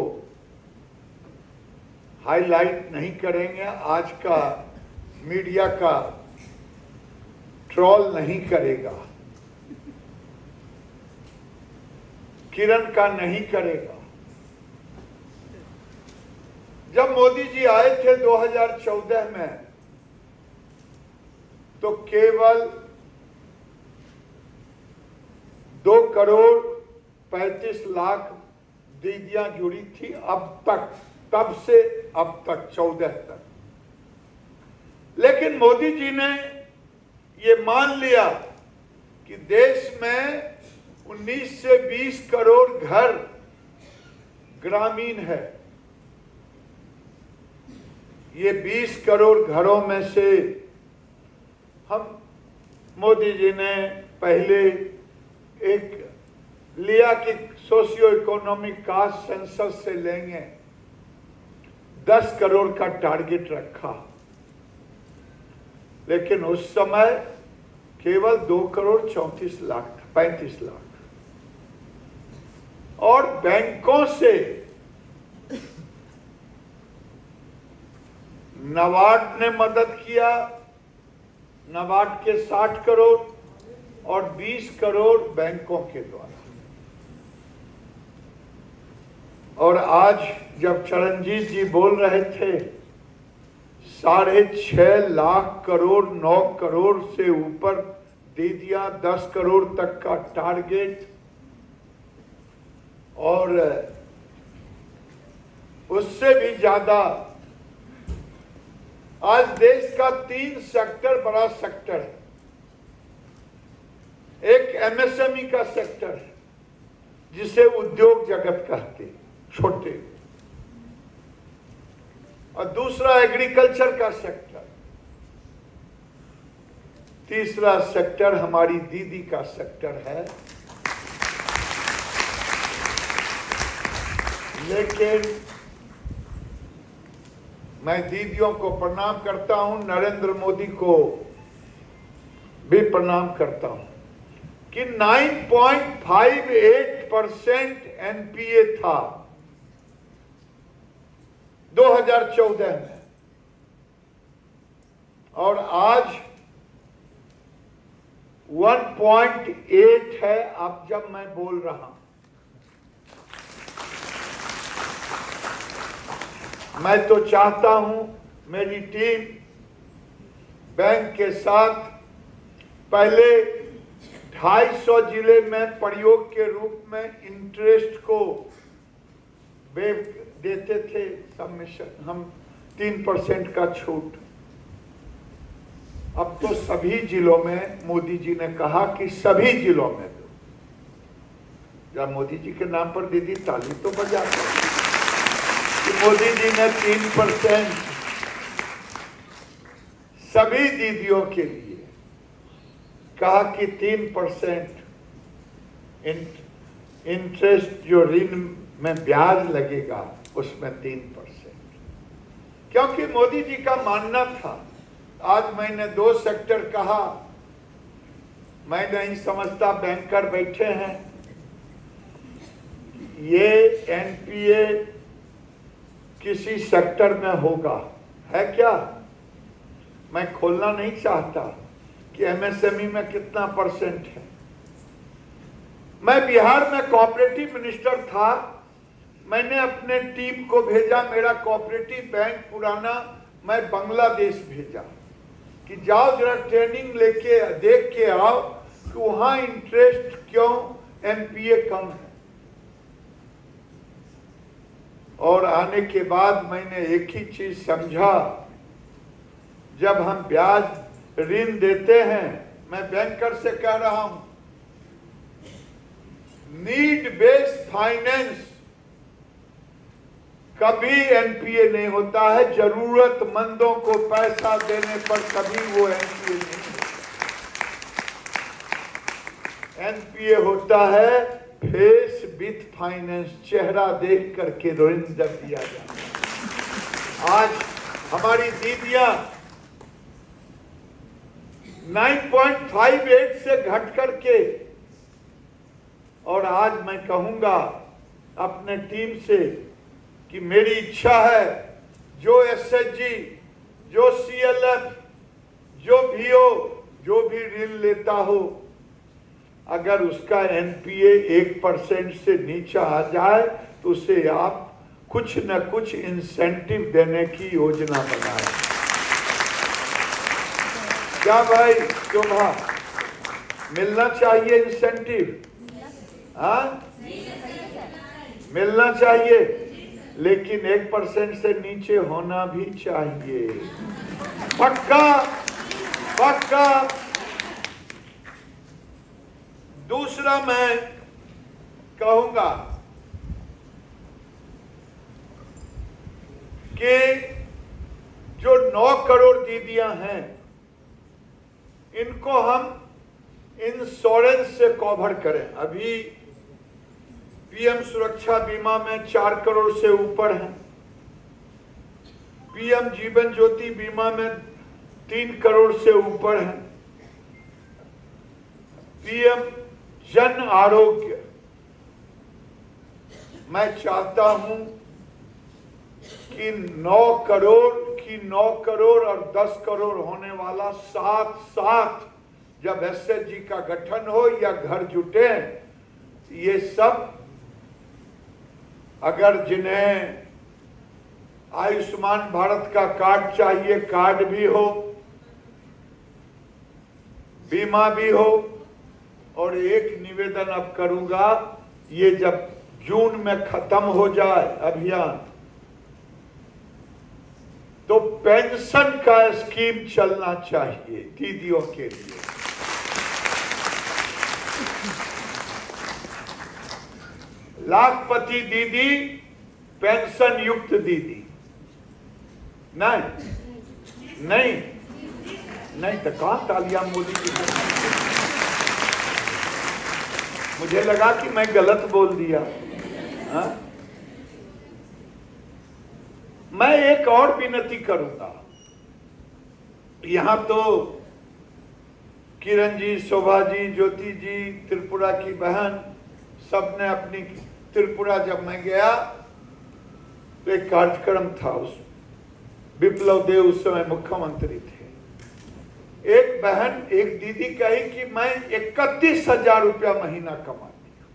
हाईलाइट नहीं करेंगे, आज का मीडिया का ट्रोल नहीं करेगा, किरण का नहीं करेगा। जब मोदी जी आए थे 2014 में तो केवल 2,35,00,000 दीदियां जुड़ी थी अब तक, तब से अब तक 14 तक। लेकिन मोदी जी ने ये मान लिया कि देश में 19 से 20 करोड़ घर ग्रामीण है। ये 20 करोड़ घरों में से हम, मोदी जी ने पहले एक लिया कि सोशियो इकोनॉमिक कास्ट सेंसस से लेंगे, 10 करोड़ का टारगेट रखा, लेकिन उस समय केवल 2 करोड़ 34 लाख 35 लाख। और बैंकों से नाबार्ड ने मदद किया, नाबार्ड के 60 करोड़ और 20 करोड़ बैंकों के द्वारा। और आज जब चरणजीत जी बोल रहे थे 6.5 लाख करोड़, 9 करोड़ से ऊपर दे दिया, 10 करोड़ तक का टारगेट, और उससे भी ज्यादा। आज देश का 3 सेक्टर बड़ा सेक्टर है। एक एमएसएमई का सेक्टर है जिसे उद्योग जगत कहते हैं, छोटे, और दूसरा एग्रीकल्चर का सेक्टर, तीसरा सेक्टर हमारी दीदी का सेक्टर है। लेकिन मैं दीदियों को प्रणाम करता हूं, नरेंद्र मोदी को भी प्रणाम करता हूं कि 9.58% एनपीए था 2014 में, और आज 1.8 है अब जब मैं बोल रहा हूं। मैं तो चाहता हूं मेरी टीम बैंक के साथ पहले 250 जिले में प्रयोग के रूप में इंटरेस्ट को वेव देते थे, सबमिशन हम 3% का छूट। अब तो सभी जिलों में मोदी जी ने कहा कि सभी जिलों में दो। जब मोदी जी के नाम पर दीदी ताली तो बजा कि मोदी जी ने 3% सभी दीदियों के लिए कहा कि 3% इंटरेस्ट जो ऋण में ब्याज लगेगा उसमें 3%, क्योंकि मोदी जी का मानना था। आज मैंने 2 सेक्टर कहा, मैं नहीं समझता बैंकर बैठे हैं ये एनपीए किसी सेक्टर में होगा, है क्या? मैं खोलना नहीं चाहता कि एमएसएमई में कितना परसेंट है। मैं बिहार में कोऑपरेटिव मिनिस्टर था, मैंने अपने टीम को भेजा, मेरा कोऑपरेटिव बैंक पुराना, मैं बांग्लादेश भेजा कि जाओ जरा ट्रेनिंग लेके देख के आओ कि वहां इंटरेस्ट क्यों एनपीए कम है। और आने के बाद मैंने एक ही चीज समझा, जब हम ब्याज ऋण देते हैं, मैं बैंकर से कह रहा हूं, नीड बेस्ड फाइनेंस कभी एनपीए नहीं होता है। जरूरतमंदों को पैसा देने पर कभी वो एनपीए नहीं होता। एनपीए होता है फेस विथ फाइनेंस, चेहरा देख करके ऋण जब दिया जाता है। आज हमारी दीदियां 9.58 से घट करके, और आज मैं कहूंगा अपने टीम से कि मेरी इच्छा है जो एसएचजी, जो सीएलएफ, जो भीओ, जो भी ऋण लेता हो, अगर उसका एनपीए 1% से नीचे आ जाए तो उसे आप कुछ न कुछ इंसेंटिव देने की योजना बनाएं। क्या भाई शोभा, मिलना चाहिए इंसेंटिव? हाँ, मिलना चाहिए, लेकिन 1% से नीचे होना भी चाहिए। पक्का पक्का। दूसरा मैं कहूंगा कि जो 9 करोड़ दीदियां हैं, इनको हम इंश्योरेंस से कवर करें। अभी पीएम सुरक्षा बीमा में 4 करोड़ से ऊपर है। पीएम जीवन ज्योति बीमा में 3 करोड़ से ऊपर है। पीएम जन आरोग्य, मैं चाहता हूं कि 9 करोड़ और 10 करोड़ होने वाला साथ जब एसएचजी का गठन हो या घर जुटे, ये सब अगर जिन्हें आयुष्मान भारत का कार्ड चाहिए, कार्ड भी हो, बीमा भी हो। और एक निवेदन अब करूंगा, ये जब जून में खत्म हो जाए अभियान, तो पेंशन का स्कीम चलना चाहिए दीदियों के लिए। लाखपति दीदी, पेंशन युक्त दीदी। नहीं तो कहां तालियां मोदी जी। मुझे लगा कि मैं गलत बोल दिया। हाँ? मैं एक और विनती करूंगा। यहां तो किरण जी, शोभा जी, ज्योति जी, त्रिपुरा की बहन, सबने अपनी, त्रिपुरा जब मैं गया तो एक कार्यक्रम था, उस विप्लव देव उस समय मुख्यमंत्री थे। एक बहन, एक दीदी कही कि मैं 31,000 रुपया महीना कमाती हूं।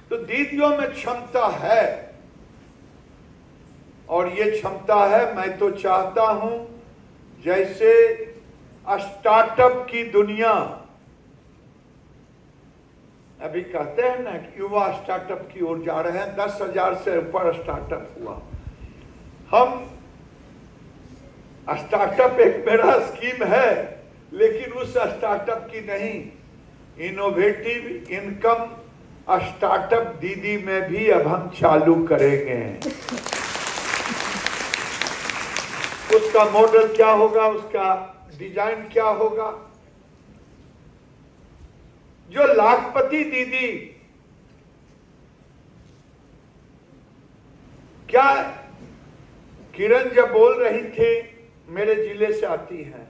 तो दीदियों में क्षमता है, और ये क्षमता है। मैं तो चाहता हूं जैसे स्टार्टअप की दुनिया, अभी कहते हैं ना कि युवा स्टार्टअप की ओर जा रहे हैं, 10,000 से ऊपर स्टार्टअप हुआ। हम स्टार्टअप एक मेरा स्कीम है, लेकिन उस स्टार्टअप की नहीं, इनोवेटिव इनकम स्टार्टअप दीदी में भी अब हम चालू करेंगे। उसका मॉडल क्या होगा, उसका डिजाइन क्या होगा? जो लाखपति दीदी, क्या किरण जब बोल रही थी, मेरे जिले से आती हैं,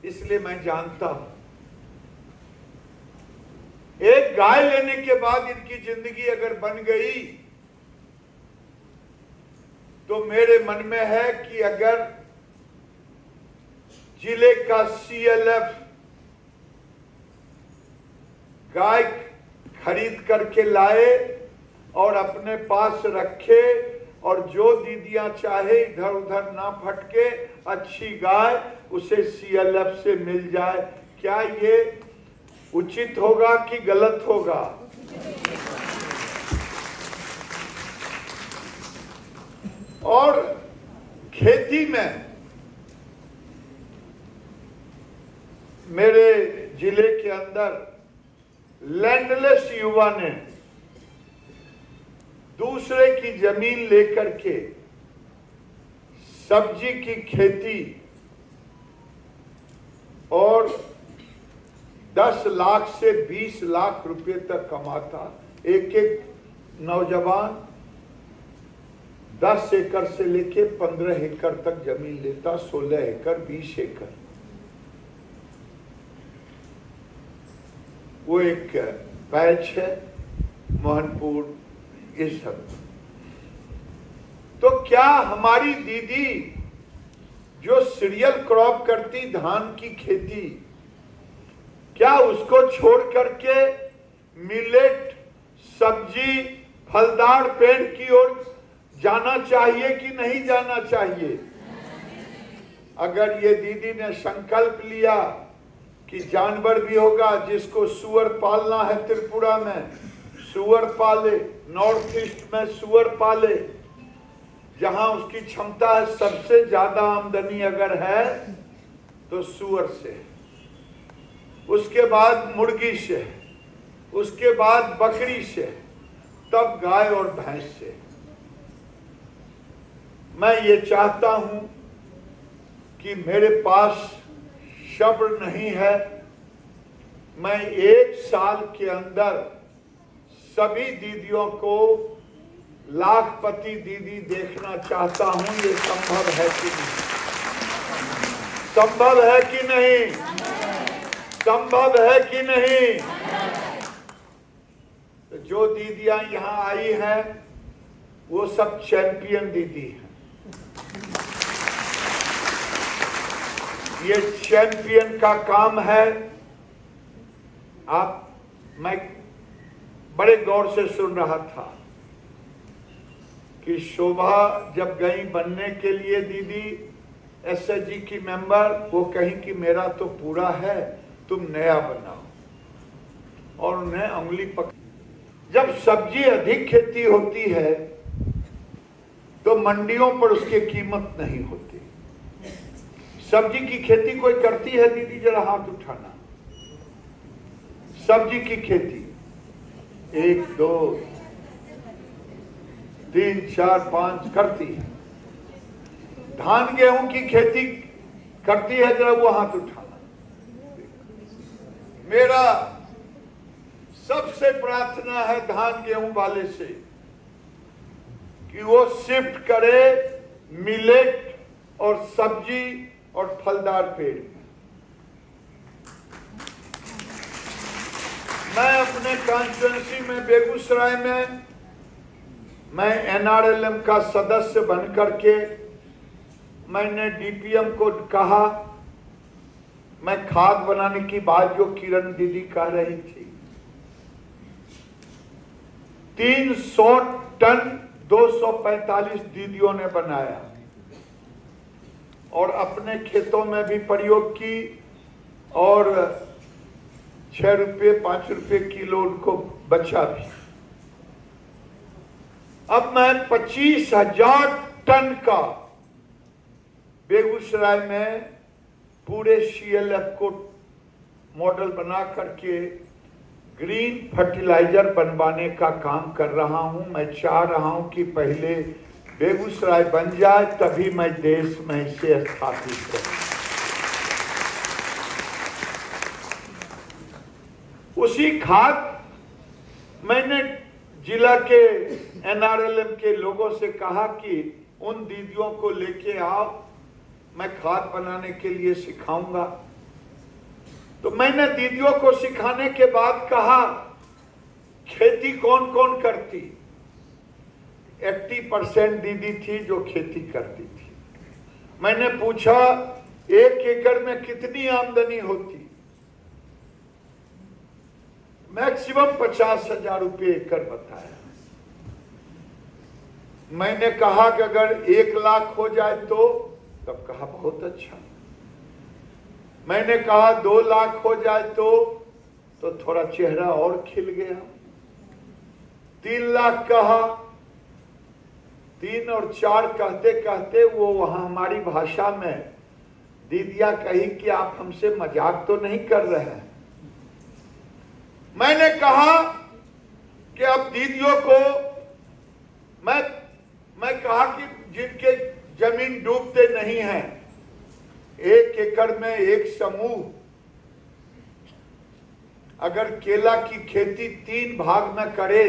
इसलिए मैं जानता हूं। एक गाय लेने के बाद इनकी जिंदगी अगर बन गई, तो मेरे मन में है कि अगर जिले का सीएलएफ गाय खरीद करके लाए और अपने पास रखे, और जो दीदियां चाहे इधर उधर ना भटके, अच्छी गाय उसे सीएलएफ से मिल जाए, क्या ये उचित होगा कि गलत होगा? और खेती में मेरे जिले के अंदर लैंडलेस युवा ने दूसरे की जमीन लेकर के सब्जी की खेती और 10 लाख से 20 लाख रुपए तक कमाता। एक नौजवान 10 एकड़ से लेके 15 एकड़ तक जमीन लेता, 16 एकड़, 20 एकड़। वो एक पैच है, मोहनपुर, ये सब। तो क्या हमारी दीदी जो सीरियल क्रॉप करती, धान की खेती, क्या उसको छोड़ करके मिलेट, सब्जी, फलदार पेड़ की ओर जाना चाहिए कि नहीं जाना चाहिए? अगर ये दीदी ने संकल्प लिया कि जानवर भी होगा, जिसको सुअर पालना है त्रिपुरा में सुअर पाले, नॉर्थ ईस्ट में सुअर पाले, जहां उसकी क्षमता है, सबसे ज्यादा आमदनी अगर है तो सुअर से, उसके बाद मुर्गी से, उसके बाद बकरी से, तब गाय और भैंस से। मैं ये चाहता हूं कि मेरे पास सब्र नहीं है, मैं 1 साल के अंदर सभी दीदियों को लाखपति दीदी देखना चाहता हूं। ये संभव है कि नहीं? संभव है कि नहीं? संभव है कि नहीं? तो जो दीदियां यहां आई हैं वो सब चैंपियन दीदी हैं। ये चैंपियन का काम है। मैं बड़े गौर से सुन रहा था कि शोभा जब गई बनने के लिए दीदी एसएचजी की मेंबर, वो कहीं कि मेरा तो पूरा है, तुम नया बनाओ, और उन्हें उंगली पकड़। जब सब्जी अधिक खेती होती है तो मंडियों पर उसकी कीमत नहीं होती। सब्जी की खेती कोई करती है दीदी? जरा हाथ उठाना। सब्जी की खेती 1 2 3 4 5 करती है। धान गेहूं की खेती करती है? जरा वो हाथ उठाना। मेरा सबसे प्रार्थना है धान गेहूं वाले से कि वो शिफ्ट करे मिलेट और सब्जी और फलदार पेड़। मैं अपने कॉन्स्टिट्यूएंसी में बेगूसराय में मैं एनआरएलएम का सदस्य बनकर के मैंने डीपीएम को कहा, मैं खाद बनाने की बात जो किरण दीदी कह रही थी, 300 टन 245 दीदियों ने बनाया और अपने खेतों में भी प्रयोग की और 6 रुपये 5 रुपये किलो उनको बचा भी। अब मैं 25,000 टन का बेगूसराय में पूरे सीएलएफ को मॉडल बना करके ग्रीन फर्टिलाइजर बनवाने का काम कर रहा हूं। मैं चाह रहा हूं कि पहले बेगूसराय बन जाए, तभी मैं देश में इसे स्थापित करूं। उसी खाद मैंने जिला के एनआरएलएम के लोगों से कहा कि उन दीदियों को लेके आओ, मैं खाद बनाने के लिए सिखाऊंगा। तो मैंने दीदियों को सिखाने के बाद कहा खेती कौन कौन करती? 80% दीदी थी जो खेती करती थी। मैंने पूछा 1 एकड़ में कितनी आमदनी होती? मैक्सिमम 50,000 रुपये एकड़ बताया। मैंने कहा कि अगर 1 लाख हो जाए तो, तब कहा बहुत अच्छा। मैंने कहा 2 लाख हो जाए तो थोड़ा चेहरा और खिल गया। 3 लाख कहा। 3 और 4 कहते कहते वो वहां हमारी भाषा में दीदिया कही कि आप हमसे मजाक तो नहीं कर रहे हैं। मैंने कहा कि अब दीदियों को मैं कहा कि जिनके जमीन डूबते नहीं है, 1 एकड़ में एक समूह अगर केला की खेती 3 भाग में करे,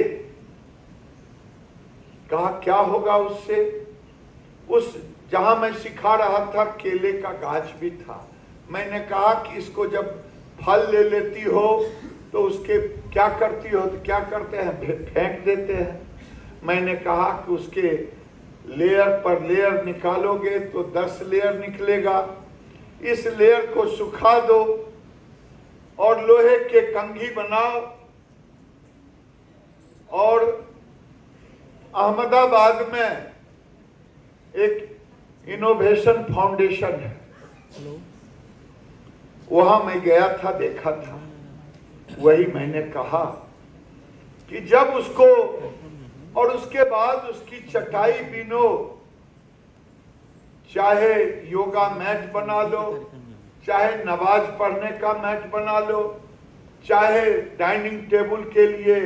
कहा क्या होगा उससे? उस जहां मैं सिखा रहा था केले का गाछ भी था। मैंने कहा कि इसको जब फल ले लेती हो तो उसके क्या करती हो? तो क्या करते हैं? फेंक देते हैं। मैंने कहा कि उसके लेयर पर लेयर निकालोगे तो 10 लेयर निकलेगा। इस लेयर को सुखा दो और लोहे के कंघी बनाओ। और अहमदाबाद में एक इनोवेशन फाउंडेशन है, वहां मैं गया था, देखा था। वही मैंने कहा कि जब उसको और उसके बाद उसकी चटाई बिनो, चाहे योगा मैट बना लो, चाहे नमाज पढ़ने का मैट बना लो, चाहे डाइनिंग टेबल के लिए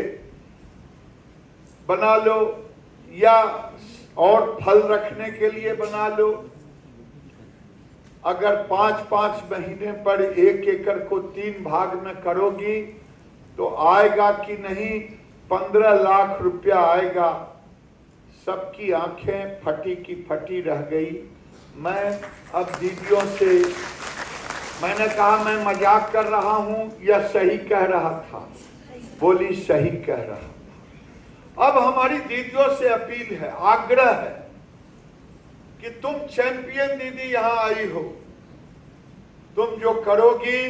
बना लो, या और फल रखने के लिए बना लो। अगर 5-5 महीने पर 1 एकड़ को 3 भाग में करोगी तो आएगा कि नहीं? 15 लाख रुपया आएगा। सबकी आंखें फटी की फटी रह गई। मैं अब दीदियों से मैंने कहा मैं मजाक कर रहा हूं या सही कह रहा था? बोली सही कह रहा था। अब हमारी दीदियों से अपील है, आग्रह है कि तुम चैंपियन दीदी यहां आई हो, तुम जो करोगी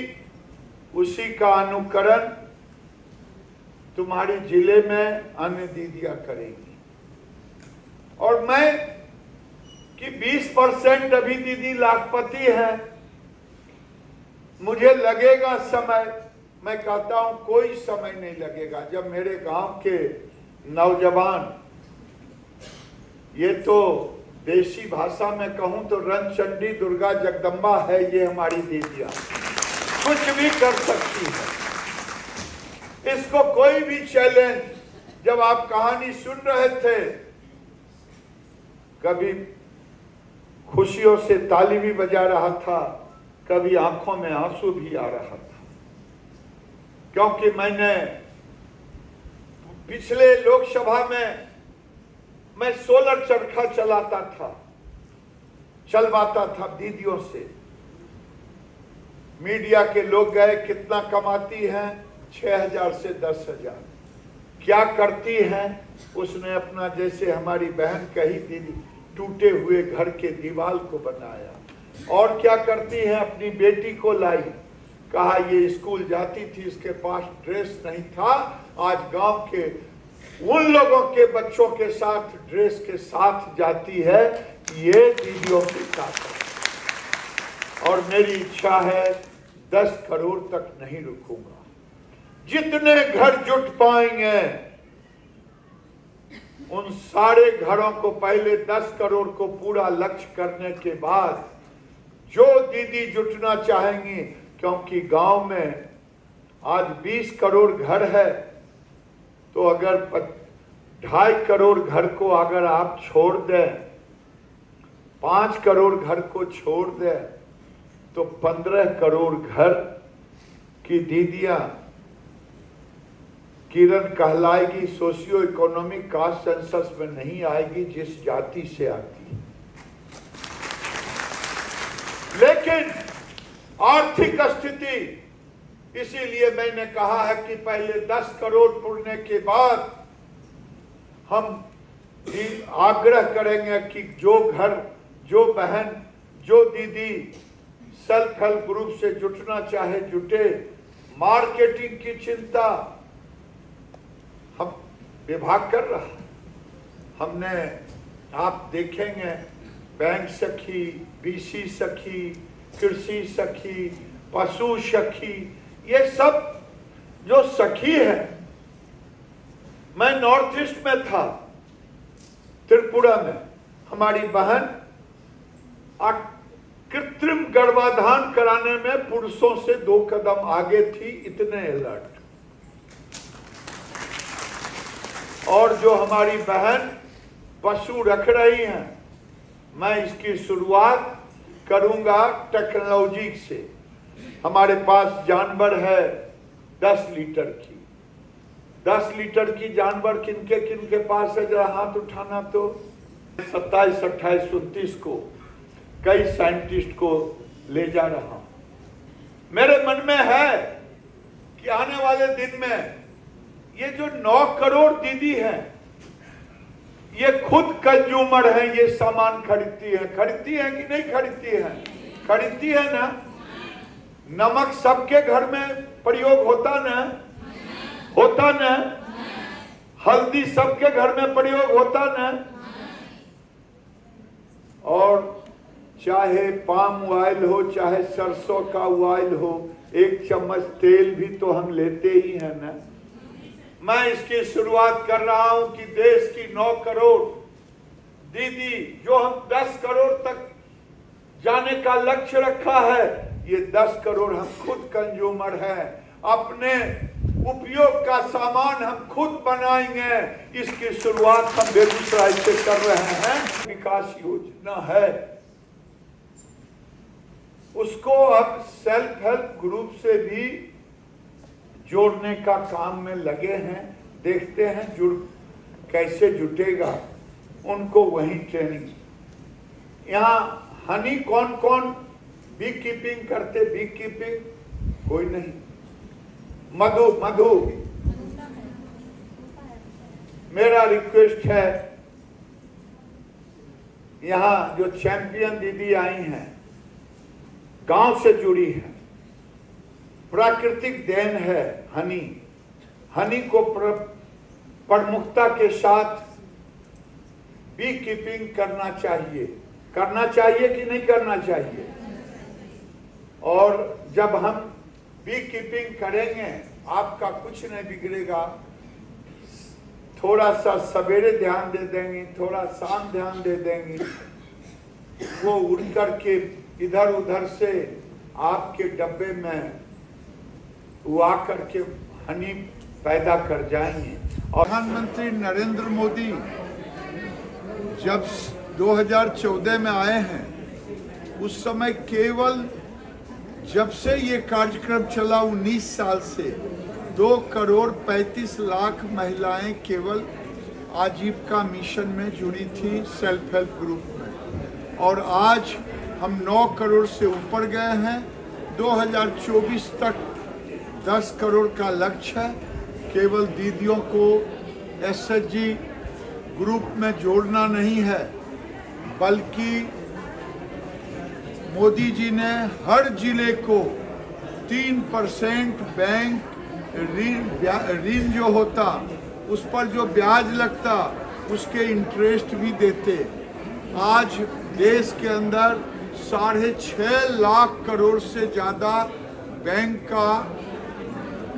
उसी का अनुकरण तुम्हारे जिले में अन्य दीदियां करेगी। और मैं कि 20% अभी दीदी लाखपति है, मुझे लगेगा समय। मैं कहता हूं कोई समय नहीं लगेगा जब मेरे गांव के नौजवान, ये तो देसी भाषा में कहूं तो रणचंडी दुर्गा जगदम्बा है, ये हमारी दीदियां कुछ भी कर सकती है। इसको कोई भी चैलेंज, जब आप कहानी सुन रहे थे कभी खुशियों से ताली भी बजा रहा था, कभी आंखों में आंसू भी आ रहा था, क्योंकि मैंने पिछले लोकसभा में मैं सोलर चरखा चलवाता था दीदियों से। मीडिया के लोग गए, कितना कमाती हैं? 6,000 से 10,000। क्या करती हैं? उसने अपना, जैसे हमारी बहन कही दीदी, टूटे हुए घर के दीवार को बनाया। और क्या करती हैं? अपनी बेटी को लाई, कहा ये स्कूल जाती थी, इसके पास ड्रेस नहीं था, आज गांव के उन लोगों के बच्चों के साथ ड्रेस के साथ जाती है। ये दीदियों की ताकत। और मेरी इच्छा है 10 करोड़ तक नहीं रुकूंगा। जितने घर जुट पाएंगे उन सारे घरों को पहले 10 करोड़ को पूरा लक्ष्य करने के बाद जो दीदी जुटना चाहेंगी, क्योंकि गांव में आज 20 करोड़ घर है, तो अगर 2.5 करोड़ घर को अगर आप छोड़ दें, 5 करोड़ घर को छोड़ दें, तो 15 करोड़ घर की दीदियां किरण कहलाएगी। सोशियो इकोनॉमिक कास्ट सेंसस में नहीं आएगी जिस जाति से आती है, लेकिन आर्थिक स्थिति, इसीलिए मैंने कहा है कि पहले 10 करोड़ पुरने के बाद हम आग्रह करेंगे कि जो घर, जो बहन, जो दीदी सेल्फ हेल्प ग्रुप से जुटना चाहे जुटे। मार्केटिंग की चिंता हम विभाग कर रहा है। हमने, आप देखेंगे, बैंक सखी, बीसी सखी, कृषि सखी, पशु सखी, ये सब जो सखी है। मैं नॉर्थ ईस्ट में था, त्रिपुरा में, हमारी बहन कृत्रिम गर्भाधान कराने में पुरुषों से 2 कदम आगे थी, इतने अलर्ट। और जो हमारी बहन पशु रख रही हैं, मैं इसकी शुरुआत करूंगा टेक्नोलॉजी से। हमारे पास जानवर है 10 लीटर की। 10 लीटर की जानवर किनके पास है? जरा हाथ उठाना। तो 27, 28, 29 को कई साइंटिस्ट को ले जा रहा हूं। मेरे मन में है कि आने वाले दिन में ये जो 9 करोड़ दीदी हैं, ये खुद कंज्यूमर हैं, ये सामान खरीदती है कि नहीं खरीदती है? खरीदती है ना। नमक सबके घर में प्रयोग होता ना? हल्दी सबके घर में प्रयोग होता ना? और चाहे पाम ऑयल हो, चाहे सरसों का ऑयल हो, 1 चम्मच तेल भी तो हम लेते ही हैं ना। मैं इसकी शुरुआत कर रहा हूं कि देश की 9 करोड़ दीदी, जो हम 10 करोड़ तक जाने का लक्ष्य रखा है, ये 10 करोड़ हम खुद कंज्यूमर हैं। अपने उपयोग का सामान हम खुद बनाएंगे। इसकी शुरुआत हम बेगूसराय से कर रहे हैं। विकास योजना है, उसको अब सेल्फ हेल्प ग्रुप से भी जोड़ने का काम में लगे हैं। देखते हैं कैसे जुटेगा, उनको वही ट्रेनिंग। यहाँ हनी कौन कौन बी कीपिंग करते? बी कीपिंग कोई नहीं। मधु मेरा रिक्वेस्ट है, यहाँ जो चैंपियन दीदी आई हैं, गांव से जुड़ी है, प्राकृतिक देन है हनी को प्रमुखता के साथ बी कीपिंग करना चाहिए कि नहीं करना चाहिए। और जब हम बी कीपिंग करेंगे आपका कुछ नहीं बिगड़ेगा। थोड़ा सा सवेरे ध्यान दे देंगे, थोड़ा शाम ध्यान दे देंगे, वो उड़ करके इधर उधर से आपके डब्बे में वो आकर के हनी पैदा कर जाएंगे। और प्रधानमंत्री नरेंद्र मोदी जब 2014 में आए हैं, उस समय केवल जब से ये कार्यक्रम चला 19 साल से 2,35,00,000 महिलाएं केवल आजीविका मिशन में जुड़ी थी, सेल्फ हेल्प ग्रुप में। और आज हम 9 करोड़ से ऊपर गए हैं। 2024 तक 10 करोड़ का लक्ष्य है। केवल दीदियों को एसएचजी ग्रुप में जोड़ना नहीं है, बल्कि मोदी जी ने हर जिले को 3% बैंक ऋण जो होता उस पर जो ब्याज लगता उसके इंटरेस्ट भी देते। आज देश के अंदर 6.5 लाख करोड़ से ज़्यादा बैंक का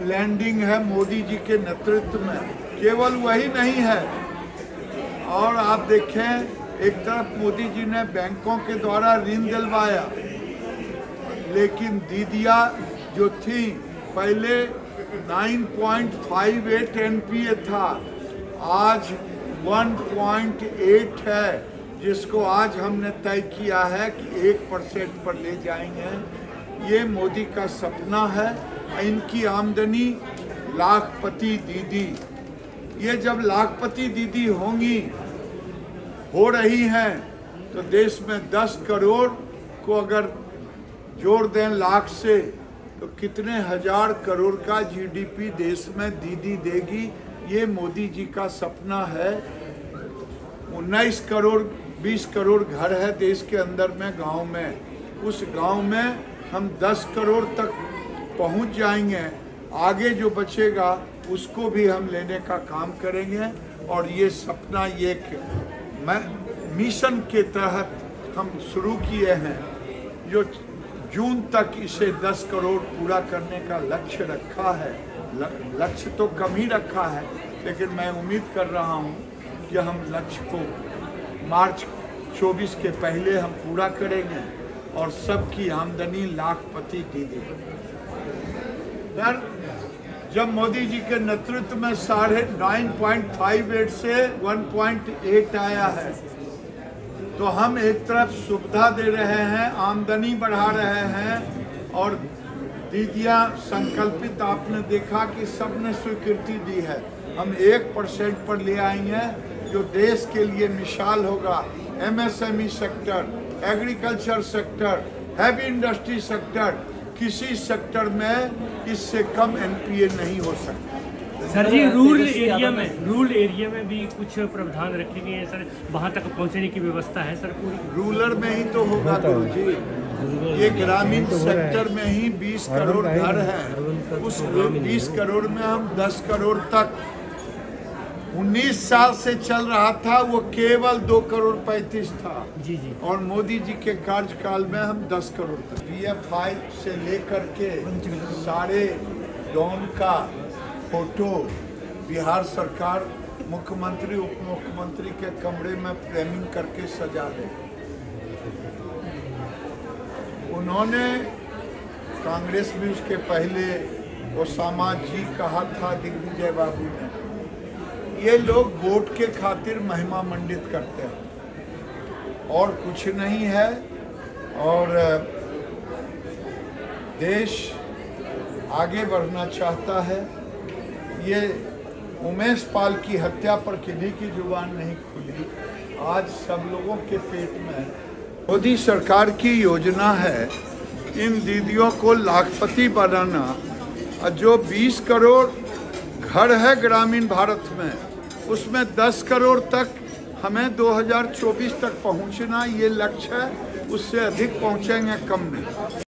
लैंडिंग है मोदी जी के नेतृत्व में। केवल वही नहीं है, और आप देखें एक तरफ मोदी जी ने बैंकों के द्वारा ऋण दिलवाया, लेकिन दीदियाँ जो थी पहले 9.58 एनपीए था, आज 1.8 है, जिसको आज हमने तय किया है कि 1% पर ले जाएंगे। ये मोदी का सपना है। इनकी आमदनी लाखपति दीदी, ये जब लाखपति दीदी होंगी, हो रही हैं, तो देश में 10 करोड़ को अगर जोड़ दें लाख से, तो कितने हजार करोड़ का जीडीपी देश में दीदी देगी। ये मोदी जी का सपना है। 19 करोड़ 20 करोड़ घर है देश के अंदर में, गांव में। उस गांव में हम 10 करोड़ तक पहुंच जाएंगे। आगे जो बचेगा उसको भी हम लेने का काम करेंगे। और ये सपना ये मिशन के तहत हम शुरू किए हैं, जो जून तक इसे 10 करोड़ पूरा करने का लक्ष्य रखा है। लक्ष्य तो कम ही रखा है, लेकिन मैं उम्मीद कर रहा हूं कि हम लक्ष्य को मार्च 24 के पहले हम पूरा करेंगे और सबकी आमदनी लाखपति दीदी। जब मोदी जी के नेतृत्व में 9.58 से 1.8 आया है, तो हम एक तरफ सुविधा दे रहे हैं, आमदनी बढ़ा रहे हैं, और दीदियां संकल्पित, आपने देखा कि सबने स्वीकृति दी है। हम 1% पर ले आएंगे, जो देश के लिए मिसाल होगा। MSME sector, agriculture sector, heavy industry sector, किसी सेक्टर में इससे कम एनपीए नहीं हो सकता। सर जी, रूरल एरिया में भी कुछ प्रावधान रखे गए हैं सर, वहाँ तक पहुँचने की व्यवस्था है सर पूरी? रूरल में ही तो होगा गुरु जी। ये ग्रामीण सेक्टर में ही 20 करोड़ घर हैं। उस 20 करोड़ में हम 10 करोड़ तक 19 साल से चल रहा था, वो केवल 2,35,00,000 था जी। और मोदी जी के कार्यकाल में हम 10 करोड़ तक। BFI से लेकर के सारे डॉन का फोटो बिहार सरकार मुख्यमंत्री उप मुख्यमंत्री के कमरे में फ्रेमिंग करके सजा दे। उन्होंने कांग्रेस में उसके पहले ओसामा जी कहा था, दिग्विजय बाबू ने। ये लोग वोट के खातिर महिमा मंडित करते हैं और कुछ नहीं है। और देश आगे बढ़ना चाहता है। ये उमेश पाल की हत्या पर किन्हीं की जुबान नहीं खुली। आज सब लोगों के पेट में मोदी सरकार की योजना है इन दीदियों को लाखपति बनाना। और जो 20 करोड़ घर है ग्रामीण भारत में, उसमें 10 करोड़ तक हमें 2024 तक पहुंचना ये लक्ष्य है। उससे अधिक पहुंचेंगे कम नहीं।